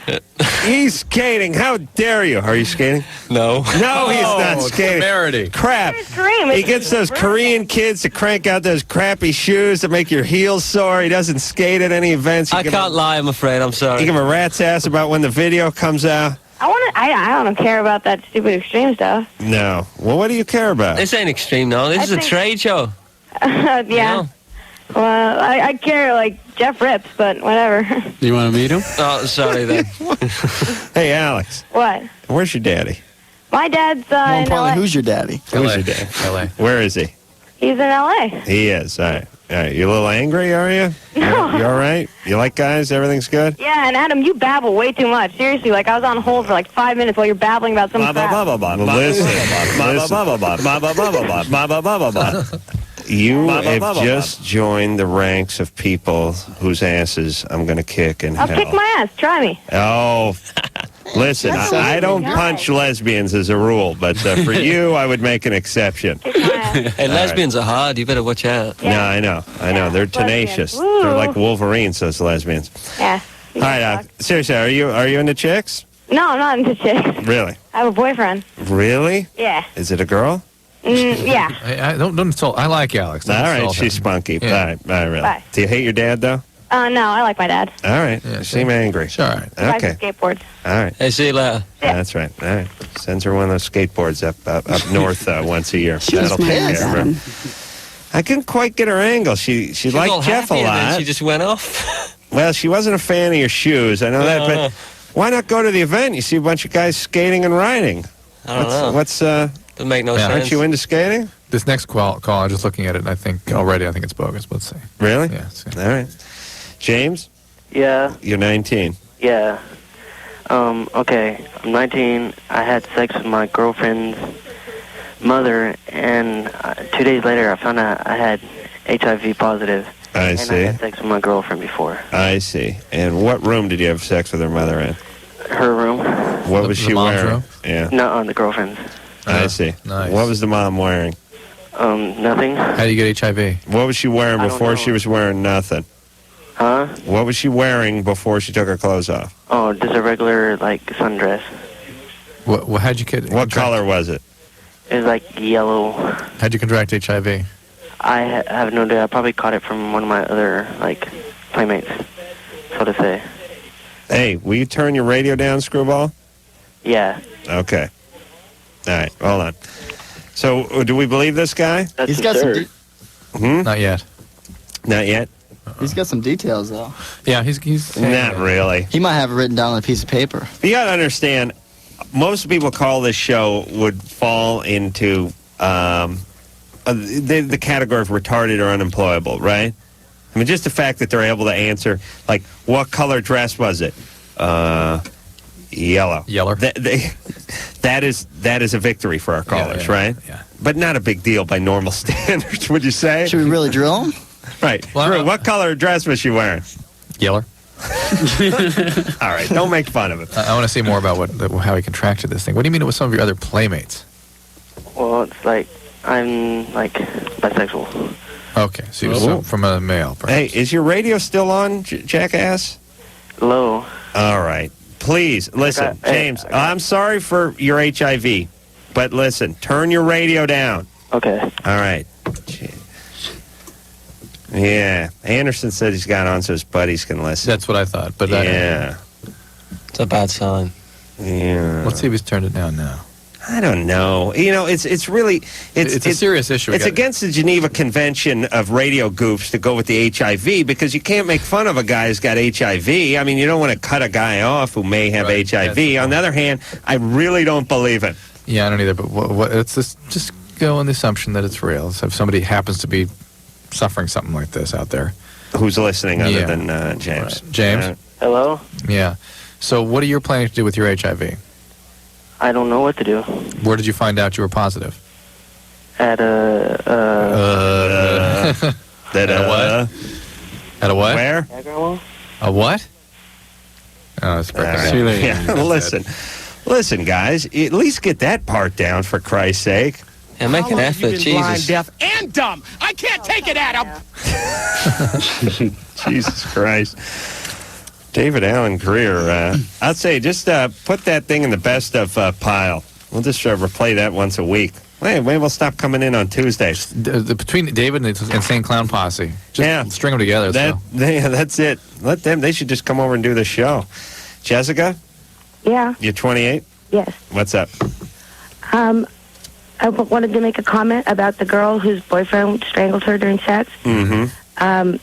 He's skating. How dare you? Are you skating? No. No, he's not skating. Temerity. Crap. He gets those Korean kids to crank out those crappy shoes that make your heels sore. He doesn't skate at any events. I can't lie, I'm afraid. I'm sorry. You give him a rat's ass about when the video comes out. I don't care about that stupid extreme stuff. No. Well, what do you care about? This ain't extreme, no. This is a trade show. Yeah. You know? Well, I care, like, Jeff rips, but whatever. You want to meet him? Oh, sorry, then. Hey, Alex. What? Where's your daddy? My dad's in L.A. Who's your daddy? Who's your daddy? L.A. Where is he? He's in L.A. He is. All right. You a little angry, are you? No. You all right? You like guys? Everything's good? Yeah, and Adam, you babble way too much. Seriously, like, I was on hold for like 5 minutes while you're babbling about some crap. Listen. You have just joined the ranks of people whose asses I'm going to kick in hell. I'll kick my ass. Try me. Oh, listen, I don't punch lesbians as a rule, but for you, I would make an exception. Hey, lesbians are hard. You better watch out. Yeah. No, I know. They're tenacious. They're like Wolverines, those lesbians. Yeah. All right, seriously, are you into chicks? No, I'm not into chicks. Really? I have a boyfriend. Really? Yeah. Is it a girl? Yeah. I don't insult. I like Alex. All right, she's spunky. Yeah. All right, really. Bye. Do you hate your dad, though? No, I like my dad. All right. You seem angry. All right. He buys Okay. skateboards. All right. Hey, see you later. That's right. All right. Sends her one of those skateboards up north once a year. That'll take care of her. I couldn't quite get her angle. She liked all Geoff a happy and lot. then she just went off. Well, she wasn't a fan of your shoes. I know that, but why not go to the event? You see a bunch of guys skating and riding. I don't know. Doesn't make no sense. Aren't you into skating? This next call, I'm just looking at it, and I think it's bogus. Let's see. Really? Yeah. All right. James? Yeah. You're 19. Yeah. Okay. I'm 19. I had sex with my girlfriend's mother, and 2 days later I found out I had HIV positive. I and see. I had sex with my girlfriend before. I see. And what room did you have sex with her mother in? Her room. What was she mom's wearing? room? Yeah. No, on the girlfriend's. I see. Nice. What was the mom wearing? Nothing. How do you get HIV? What was she wearing I don't before know. she was wearing nothing? Huh? What was she wearing before she took her clothes off? Oh, just a regular, sundress. How'd you get? What color was it? It was, yellow. How'd you contract HIV? I have no idea. I probably caught it from one of my other, playmates, so to say. Hey, will you turn your radio down, Screwball? Yeah. Okay. All right, hold on. So, do we believe this guy? That's He's got some. Not yet. Not yet? He's got some details though. Yeah, he's Not really. He might have it written down on a piece of paper. You got to understand, most people call this show would fall into the category of retarded or unemployable, right? I mean, just the fact that they're able to answer, what color dress was it? Yellow. Yeller. That is a victory for our callers, right? Yeah. But not a big deal by normal standards, would you say? Should we really drill him? Right. Drew, what color dress was she wearing? Yeller. All right, don't make fun of it. I want to see more about how he contracted this thing. What do you mean it was some of your other playmates? Well, it's I'm, bisexual. Okay, so you were from a male, perhaps. Hey, is your radio still on, jackass? Low. All right. Please, listen, James, I'm sorry for your HIV, but listen, turn your radio down. Okay. All right. Yeah, Anderson said he's got on so his buddies can listen. That's what I thought, but yeah. It's a bad sign. Yeah. Let's see if he's turned it down now. I don't know. It's really it's a serious issue. It's against the Geneva Convention of radio goofs to go with the HIV because you can't make fun of a guy who's got HIV. I mean, you don't want to cut a guy off who may have HIV. On the other hand, I really don't believe it. Yeah, I don't either. But it's just go on the assumption that it's real. So if somebody happens to be suffering something like this out there, who's listening other than James? Right. James. Hello. Yeah. So what are you planning to do with your HIV? I don't know what to do. Where did you find out you were positive? At At a what? At a what? Where? A what? Oh, it's Listen, guys. At least get that part down for Christ's sake. Yeah, make an effort, Jesus. Blind, deaf, and dumb. I can't take it, Adam. Jesus Christ. David Allen Greer, I'd say just put that thing in the best of pile. We'll just replay that once a week. Maybe we'll stop coming in on Tuesdays. Between David and the Insane Clown Posse, just string them together. That's it. Let them. They should just come over and do the show. Jessica, Yeah. you're 28. Yes. What's up? I wanted to make a comment about the girl whose boyfriend strangled her during sex. Mm-hmm.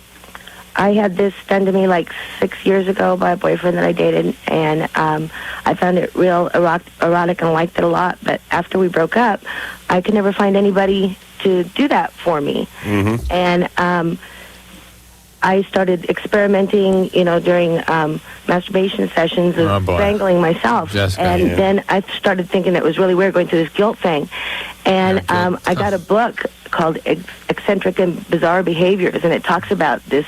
I had this done to me 6 years ago by a boyfriend that I dated, and I found it real erotic and liked it a lot. But after we broke up, I could never find anybody to do that for me. Mm-hmm. And I started experimenting, during masturbation sessions of strangling myself. Jessica, and then I started thinking it was really weird going through this guilt thing. And I got a book called Eccentric and Bizarre Behaviors, and it talks about this,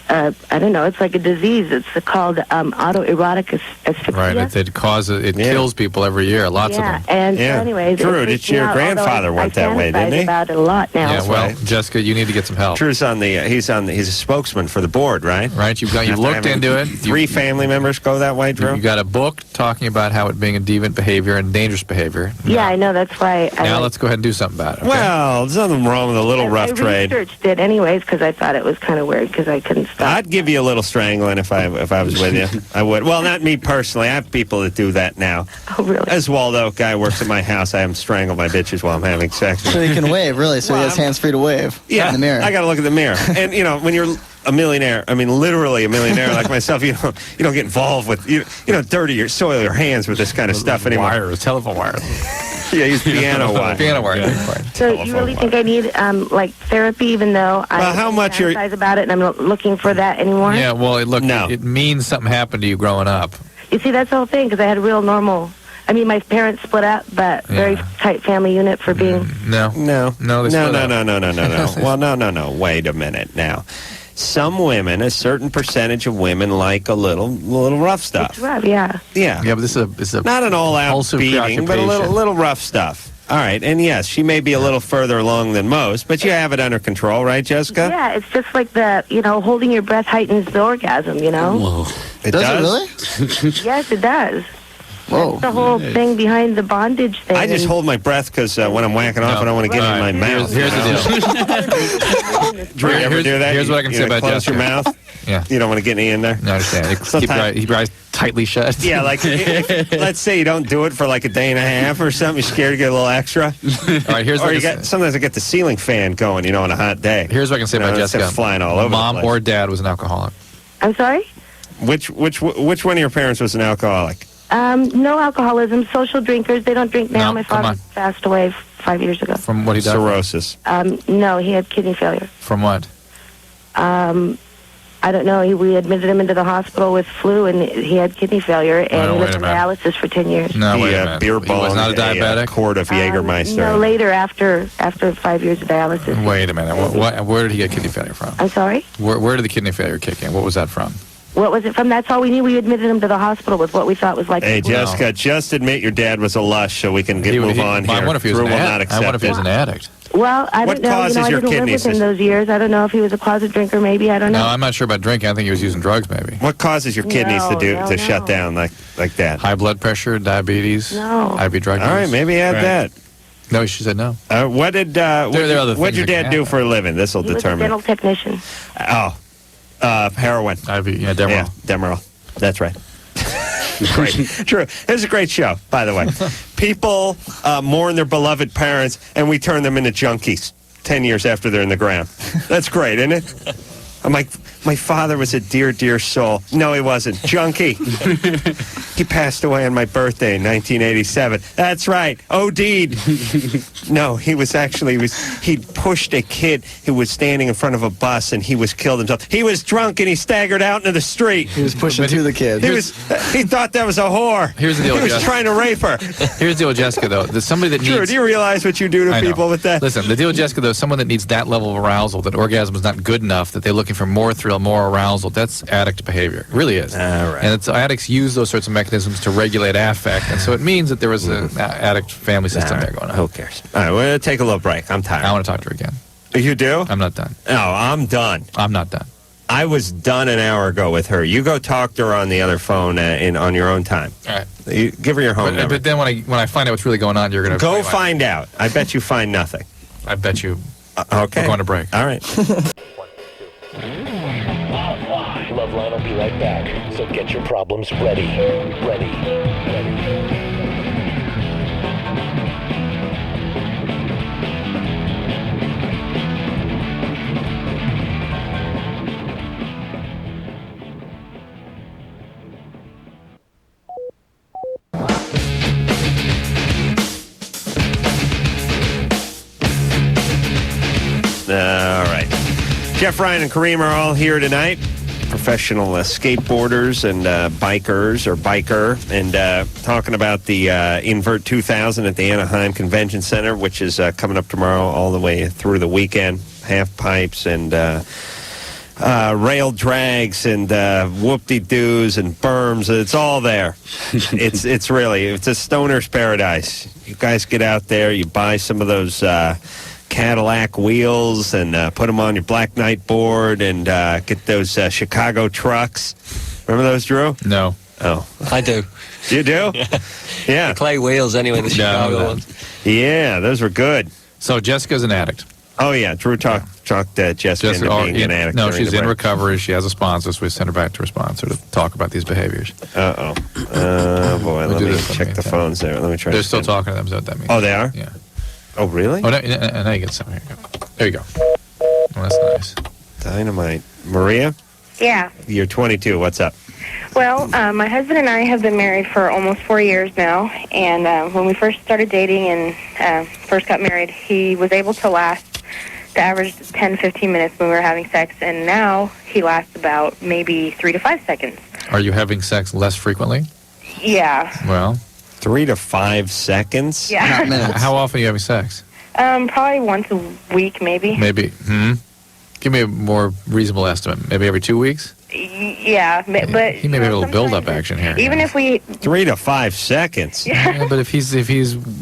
I don't know, it's like a disease. It's called autoerotic asphyxia. Right, it kills people every year, lots of them. And so anyways, Drew, did your grandfather went that way, didn't he? About it a lot now. Yeah, well, Jessica, you need to get some help. Drew's he's a spokesman for the board, right? Right, you've looked into it. 3 family members go that way, Drew? You got a book talking about how it being a deviant behavior and dangerous behavior. Yeah, I know, that's why Now let's go ahead and do something about it. Okay? Well, there's nothing wrong with a little rough trade. I researched it anyways because I thought it was kind of weird because I couldn't stuff. I'd give you a little strangling if I was with you. I would. Well, not me personally. I have people that do that now. Oh, really? As Waldo, guy works at my house, I have him strangle my bitches while I'm having sex. So he can wave, really. So he has hands free to wave. Yeah, in the mirror. I got to look at the mirror. And when you're a millionaire, I mean literally a millionaire like myself, you don't get involved with you don't soil your hands with this kind of stuff anymore. Wires, telephone wires. Yeah, use piano wire. Piano wire. Yeah. So you really think I need like therapy, even though I how much fantasize about it and I'm not looking for that anymore? Yeah, well, it means something happened to you growing up. You see, that's the whole thing, because I had a real normal... I mean, my parents split up, but very tight family unit for being... No. Well, no. Wait a minute now. Some women, a certain percentage of women, like a little rough stuff. It's rough, yeah. Yeah. Yeah, but this is a not an all-out beating, but a little rough stuff. All right, and yes, she may be a little further along than most, but you have it under control, right, Jessica? Yeah, it's just like holding your breath heightens the orgasm, Whoa. It does? It really? Yes, it does. Whoa. That's the whole thing behind the bondage thing. I just hold my breath because when I'm whacking off, I don't want to get it in my mouth. Here's the deal. Drew, you ever do that? Here's what I can say about close your mouth? Yeah. You don't want to get any in there? No, I understand. Keep your eyes tightly shut. Yeah, like, let's say you don't do it for like a day and a half or something. You're scared to get a little extra. All right, sometimes I get the ceiling fan going, on a hot day. Here's what I can say about Jessica. Flying all over Mom the place. or dad was an alcoholic. I'm sorry? Which one of your parents was an alcoholic? No alcoholism. Social drinkers. They don't drink now. No, My father passed away 5 years ago. From what he died? Cirrhosis. No, he had kidney failure. From what? I don't know. We admitted him into the hospital with flu, and he had kidney failure, and he was on dialysis for 10 years. No, wait a minute. Beer bong. He was not a diabetic? A quart of Jägermeister. No, later after 5 years of dialysis. Wait a minute. Where did he get kidney failure from? I'm sorry? Where did the kidney failure kick in? What was that from? What was it from? That's all we knew. We admitted him to the hospital with what we thought was like... Hey, Jessica, just admit your dad was a lush so we can move on here. I wonder if he was an addict. I wonder if he was an addict. Well, I don't know. Causes I your didn't live with him those years. I don't know if he was a closet drinker, maybe. I don't know. No, I'm not sure about drinking. I think he was using drugs, maybe. What causes your kidneys to shut down like that? High blood pressure, diabetes, no. IV drug use. All right, maybe he had that. No, she said no. What did your dad do for a living? This will determine. He was a dental technician. Oh, heroin. IV, yeah, Demerol. Yeah, Demerol. That's right. Great. True. It was a great show, by the way. People mourn their beloved parents, and we turn them into junkies 10 years after they're in the ground. That's great, isn't it? I'm like, my father was a dear, dear soul. No, he wasn't. Junkie. He passed away on my birthday in 1987. That's right. OD'd. No, he pushed a kid who was standing in front of a bus, and he was killed himself. He was drunk, and he staggered out into the street. He was pushing through the kid. He thought that was a whore. Here's the deal. He was trying to rape her. Here's the deal with Jessica, though. There's somebody that needs... Drew, do you realize what you do to people with that? Listen, the deal with Jessica, though, is someone that needs that level of arousal, that orgasm is not good enough, that they're looking for more thrill, more arousal. That's addict behavior. It really is. All right. And addicts use those sorts of mechanisms to regulate affect, and so it means that there was an addict family system there going on. Who cares? All right, we're going to take a little break. I'm tired. I want to talk to her again. You do? I'm not done. No, I'm done. I'm not done. I was done an hour ago with her. You go talk to her on the other phone on your own time. All right. You give her your home number. But then when I find out what's really going on, you're going to... Go find out. I bet you find nothing. I bet you... Okay. We're going to break. All right. LoveLine will be right back, so get your problems ready. All right. Jeff, Ryan, and Kareem are all here tonight. Professional skateboarders and bikers or biker, and talking about the Invert 2000 at the Anaheim Convention Center, which is coming up tomorrow all the way through the weekend. Half pipes and rail drags and whoop-de-doos and berms. It's all there. It's a stoner's paradise. You guys get out there, you buy some of those Cadillac wheels and put them on your Black Knight board and get those Chicago trucks. Remember those, Drew? No. Oh. I do. You do? Yeah. The clay wheels anyway, the Chicago ones. Yeah, those were good. So Jessica's an addict. Oh, yeah. Drew talked Jessica into being an addict. No, she's in recovery. She has a sponsor, so we send her back to her sponsor to talk about these behaviors. Uh-oh. Boy, let me check the phones there. Let me try. They're still talking to them, so that means. Oh, they are? Yeah. Oh, really? Oh, now you get some. Here you go. There you go. Oh, that's nice. Dynamite. Maria? Yeah. You're 22. What's up? Well, my husband and I have been married for almost 4 years now, and when we first started dating and first got married, he was able to last the average 10, 15 minutes when we were having sex, and now he lasts about maybe 3 to 5 seconds. Are you having sex less frequently? Yeah. Well, 3 to 5 seconds? Yeah. How often are you having sex? Probably once a week, maybe. Maybe. Give me a more reasonable estimate. Maybe every 2 weeks? Yeah, but He may be able to build up action here. even if we... 3 to 5 seconds? Yeah, but if he's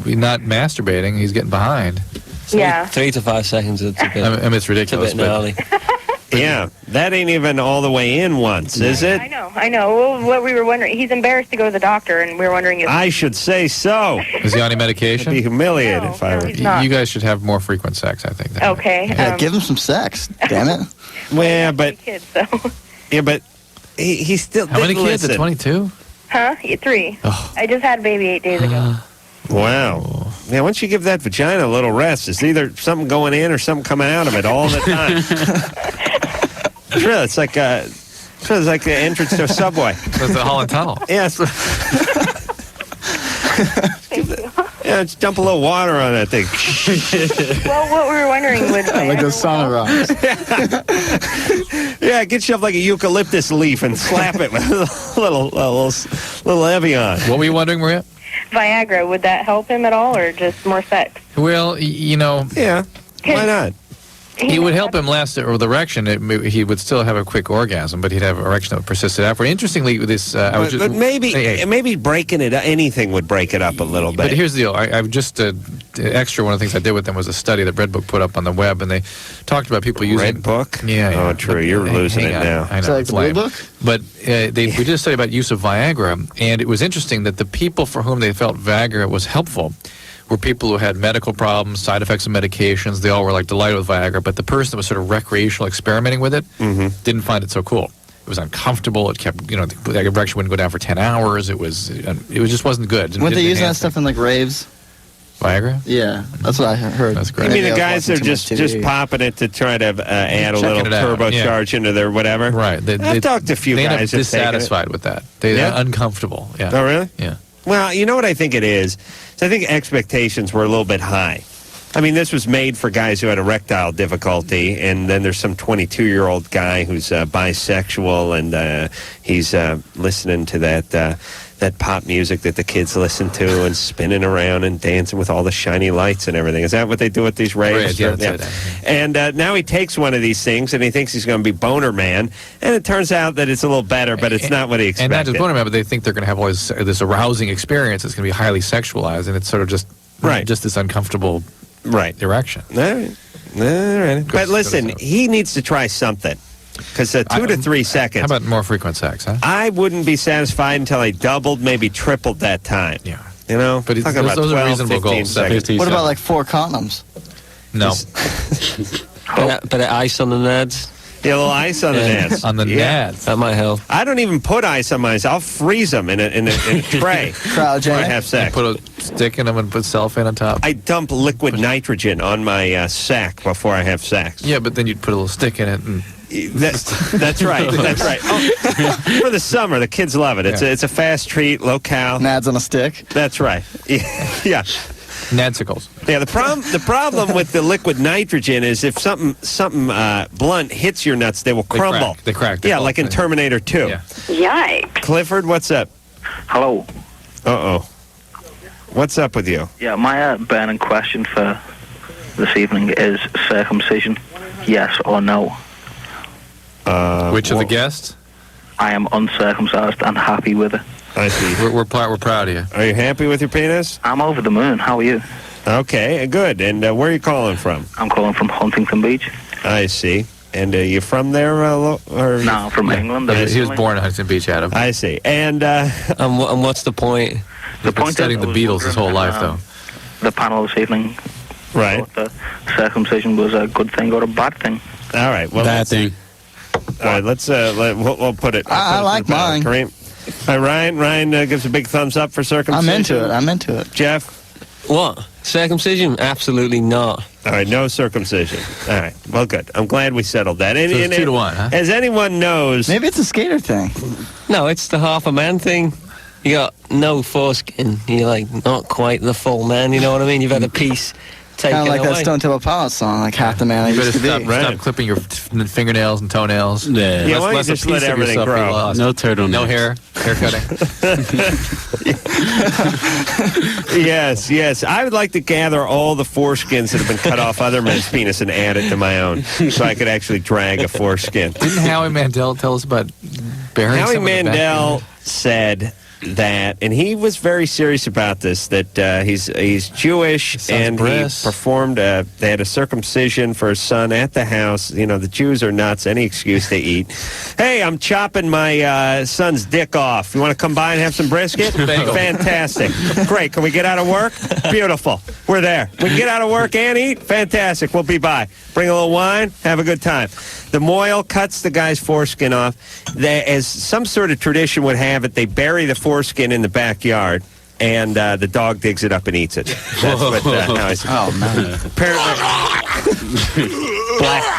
not masturbating, he's getting behind. Yeah. 3 to 5 seconds. It's a bit. I mean, it's ridiculous. It's a bit gnarly. Yeah, that ain't even all the way in once, is it? I know. Well, what we were wondering, he's embarrassed to go to the doctor, and we were wondering if... I should say so. Is he on any medication? I'd be humiliated if I were. he's not. You guys should have more frequent sex, I think. Okay. Yeah, give him some sex. Damn it. Well, but kids, so... yeah, but he still. How many didn't kids? listen. At 22? Huh? 3. Oh. I just had a baby 8 days ago. Wow. Yeah, once you give that vagina a little rest, it's either something going in or something coming out of it all the time. It's really, it's like the entrance to a subway. That's the Holland Tunnel. Yes. Yeah, just dump a little water on that thing. Well, what we were wondering was... like the sauna rocks. Yeah, get yourself like a eucalyptus leaf and slap it with a little Evian. What were you wondering, Maria? Viagra, would that help him at all, or just more sex? Well, Yeah, why not? It would help him last with erection. He would still have a quick orgasm, but he'd have erection that would persist afterward. Interestingly, this but maybe breaking it, anything would break it up a little bit. But here's the deal. I just extra. One of the things I did with them was a study that Red Book put up on the web, and they talked about people using Red Book. Yeah. Oh, true. You're losing it now. I know. Is that like the Blue Book? But we did a study about use of Viagra, and it was interesting that the people for whom they felt Viagra was helpful were people who had medical problems, side effects of medications. They all were like delighted with Viagra, but the person that was sort of recreational experimenting with it didn't find it so cool. It was uncomfortable. It kept, the erection wouldn't go down for 10 hours. It just wasn't good. Weren't they using that stuff in like raves? Viagra? Yeah, that's what I heard. That's great. You mean the guys that are just popping it to try to add a little turbocharge into their whatever? Right. I've talked to a few guys. They end up guys dissatisfied with that. They're uncomfortable. Yeah. Oh, really? Yeah. Well, you know what I think it is? I think expectations were a little bit high. I mean, this was made for guys who had erectile difficulty, and then there's some 22-year-old guy who's bisexual, and he's listening to that pop music that the kids listen to and spinning around and dancing with all the shiny lights and everything. Is that what they do at these raves? Yeah. And now he takes one of these things, and he thinks he's going to be Boner Man, and it turns out that it's a little better, but it's not what he expected. And not just Boner Man, but they think they're going to have all this arousing experience that's going to be highly sexualized, and it's sort of just this uncomfortable erection. All right. But listen, he needs to try something. Because 2 to 3 seconds. How about more frequent sex, huh? I wouldn't be satisfied until I doubled, maybe tripled that time. Yeah. But those are reasonable goals. What about like 4 condoms? No. Bit of ice on the nads. Yeah, a little ice on the nads. On the nads. That might help. I don't even put ice on mine. I'll freeze them in a tray before I have sex. You put a stick in them and put cellophane on top. I dump liquid nitrogen on my sack before I have sex. Yeah, but then you'd put a little stick in it and... That's right. That's right. Oh, for the summer, the kids love it. It's a fast treat, low cal. Nads on a stick. That's right. Yeah. Nadsicles. Yeah. The problem with the liquid nitrogen is if something blunt hits your nuts, they will crumble. They crack. Yeah, like in Terminator 2. Yeah. Yikes. Clifford, what's up? Hello. Uh-oh. What's up with you? Yeah, my burning question for this evening is circumcision, yes or no? Which of the guests? I am uncircumcised and happy with it. I see. We're proud of you. Are you happy with your penis? I'm over the moon. How are you? Okay, good. And where are you calling from? I'm calling from Huntington Beach. I see. And you from there? No, I'm from England. He was born in Huntington Beach, Adam. I see. And what's the point? The point studying is, the Beatles his whole life, though. The panel this evening, Right. The circumcision was a good thing or a bad thing. All right. Well, bad thing. All right. Let's we'll put it. I like mine. Kareem. All right, Ryan gives a big thumbs up for circumcision. I'm into it. Jeff? What? Circumcision? Absolutely not. All right, no circumcision. All right, well, good. I'm glad we settled that. And, So it's 2-1, huh? As anyone knows... Maybe it's a skater thing. No, it's the half a man thing. You got no foreskin. You're like not quite the full man, you know what I mean? You've had a piece taken Kind of like away. that Stone Temple Pilots song, like half the man I You used better to be. stop clipping your fingernails and toenails. Yeah. Yeah, why don't you just let everything grow? No turtleneck. No hair cutting. Yes. I would like to gather all the foreskins that have been cut off other men's penis and add it to my own, so I could actually drag a foreskin. Didn't Howie Mandel tell us about burying Howie someone in the Mandel back? said that, and he was very serious about this, that he's Jewish, and brisk. he performed they had a circumcision for his son at the house. You know, the Jews are nuts. Any excuse they eat. Hey, I'm chopping my son's dick off. You want to come by and have some brisket? Fantastic. Great. Can we get out of work? Beautiful. We're there. We can get out of work and eat? Fantastic. We'll be by. Bring a little wine. Have a good time. The mohel cuts the guy's foreskin off. As some sort of tradition would have it, they bury the foreskin in the backyard, and the dog digs it up and eats it. That's what Howie said. Oh, man. Apparently,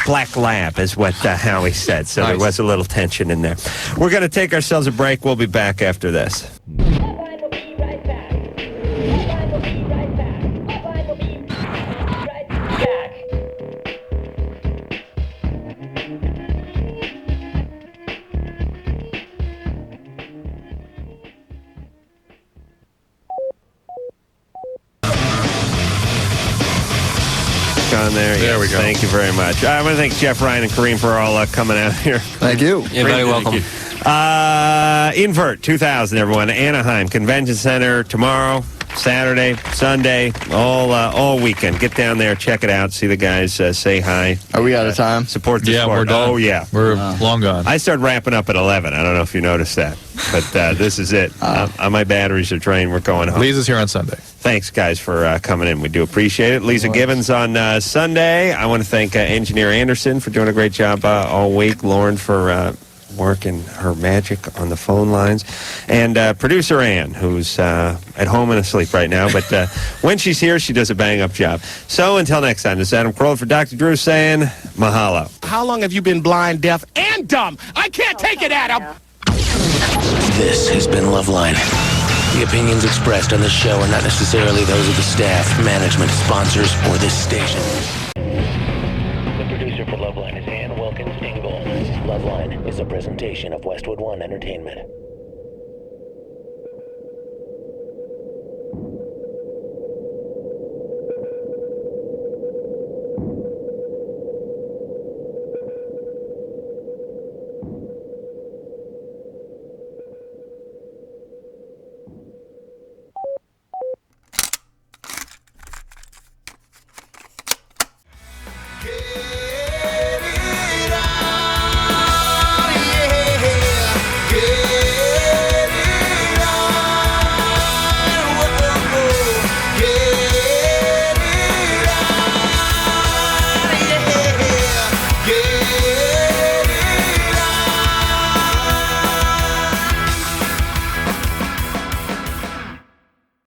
black lab is what Howie said, so there was a little tension in there. We're going to take ourselves a break. We'll be back after this. On there. There we go. Thank you very much. I want to thank Jeff, Ryan, and Kareem for all coming out here. Thank you. You're very welcome. Invert 2000, everyone. Anaheim Convention Center tomorrow, Saturday, Sunday, all weekend. Get down there, check it out, see the guys, say hi. Are we out of time? Support the Yeah, sport. we're done. Oh, yeah. We're long gone. I started wrapping up at 11. I don't know if you noticed that, but this is it. My batteries are drained. We're going home. Lisa's here on Sunday. Thanks, guys, for coming in. We do appreciate it. Lisa Gibbons on Sunday. I want to thank Engineer Anderson for doing a great job all week. Lauren for working her magic on the phone lines. And producer Ann, who's at home and asleep right now. But when she's here, she does a bang-up job. So until next time, this is Adam Carolla for Dr. Drew saying mahalo. How long have you been blind, deaf, and dumb? I can't take it, Adam! This has been LoveLine. The opinions expressed on this show are not necessarily those of the staff, management, sponsors, or this station. The producer for LoveLine is Ann Wilkins Ingle. LoveLine is a presentation of Westwood One Entertainment. Yeah.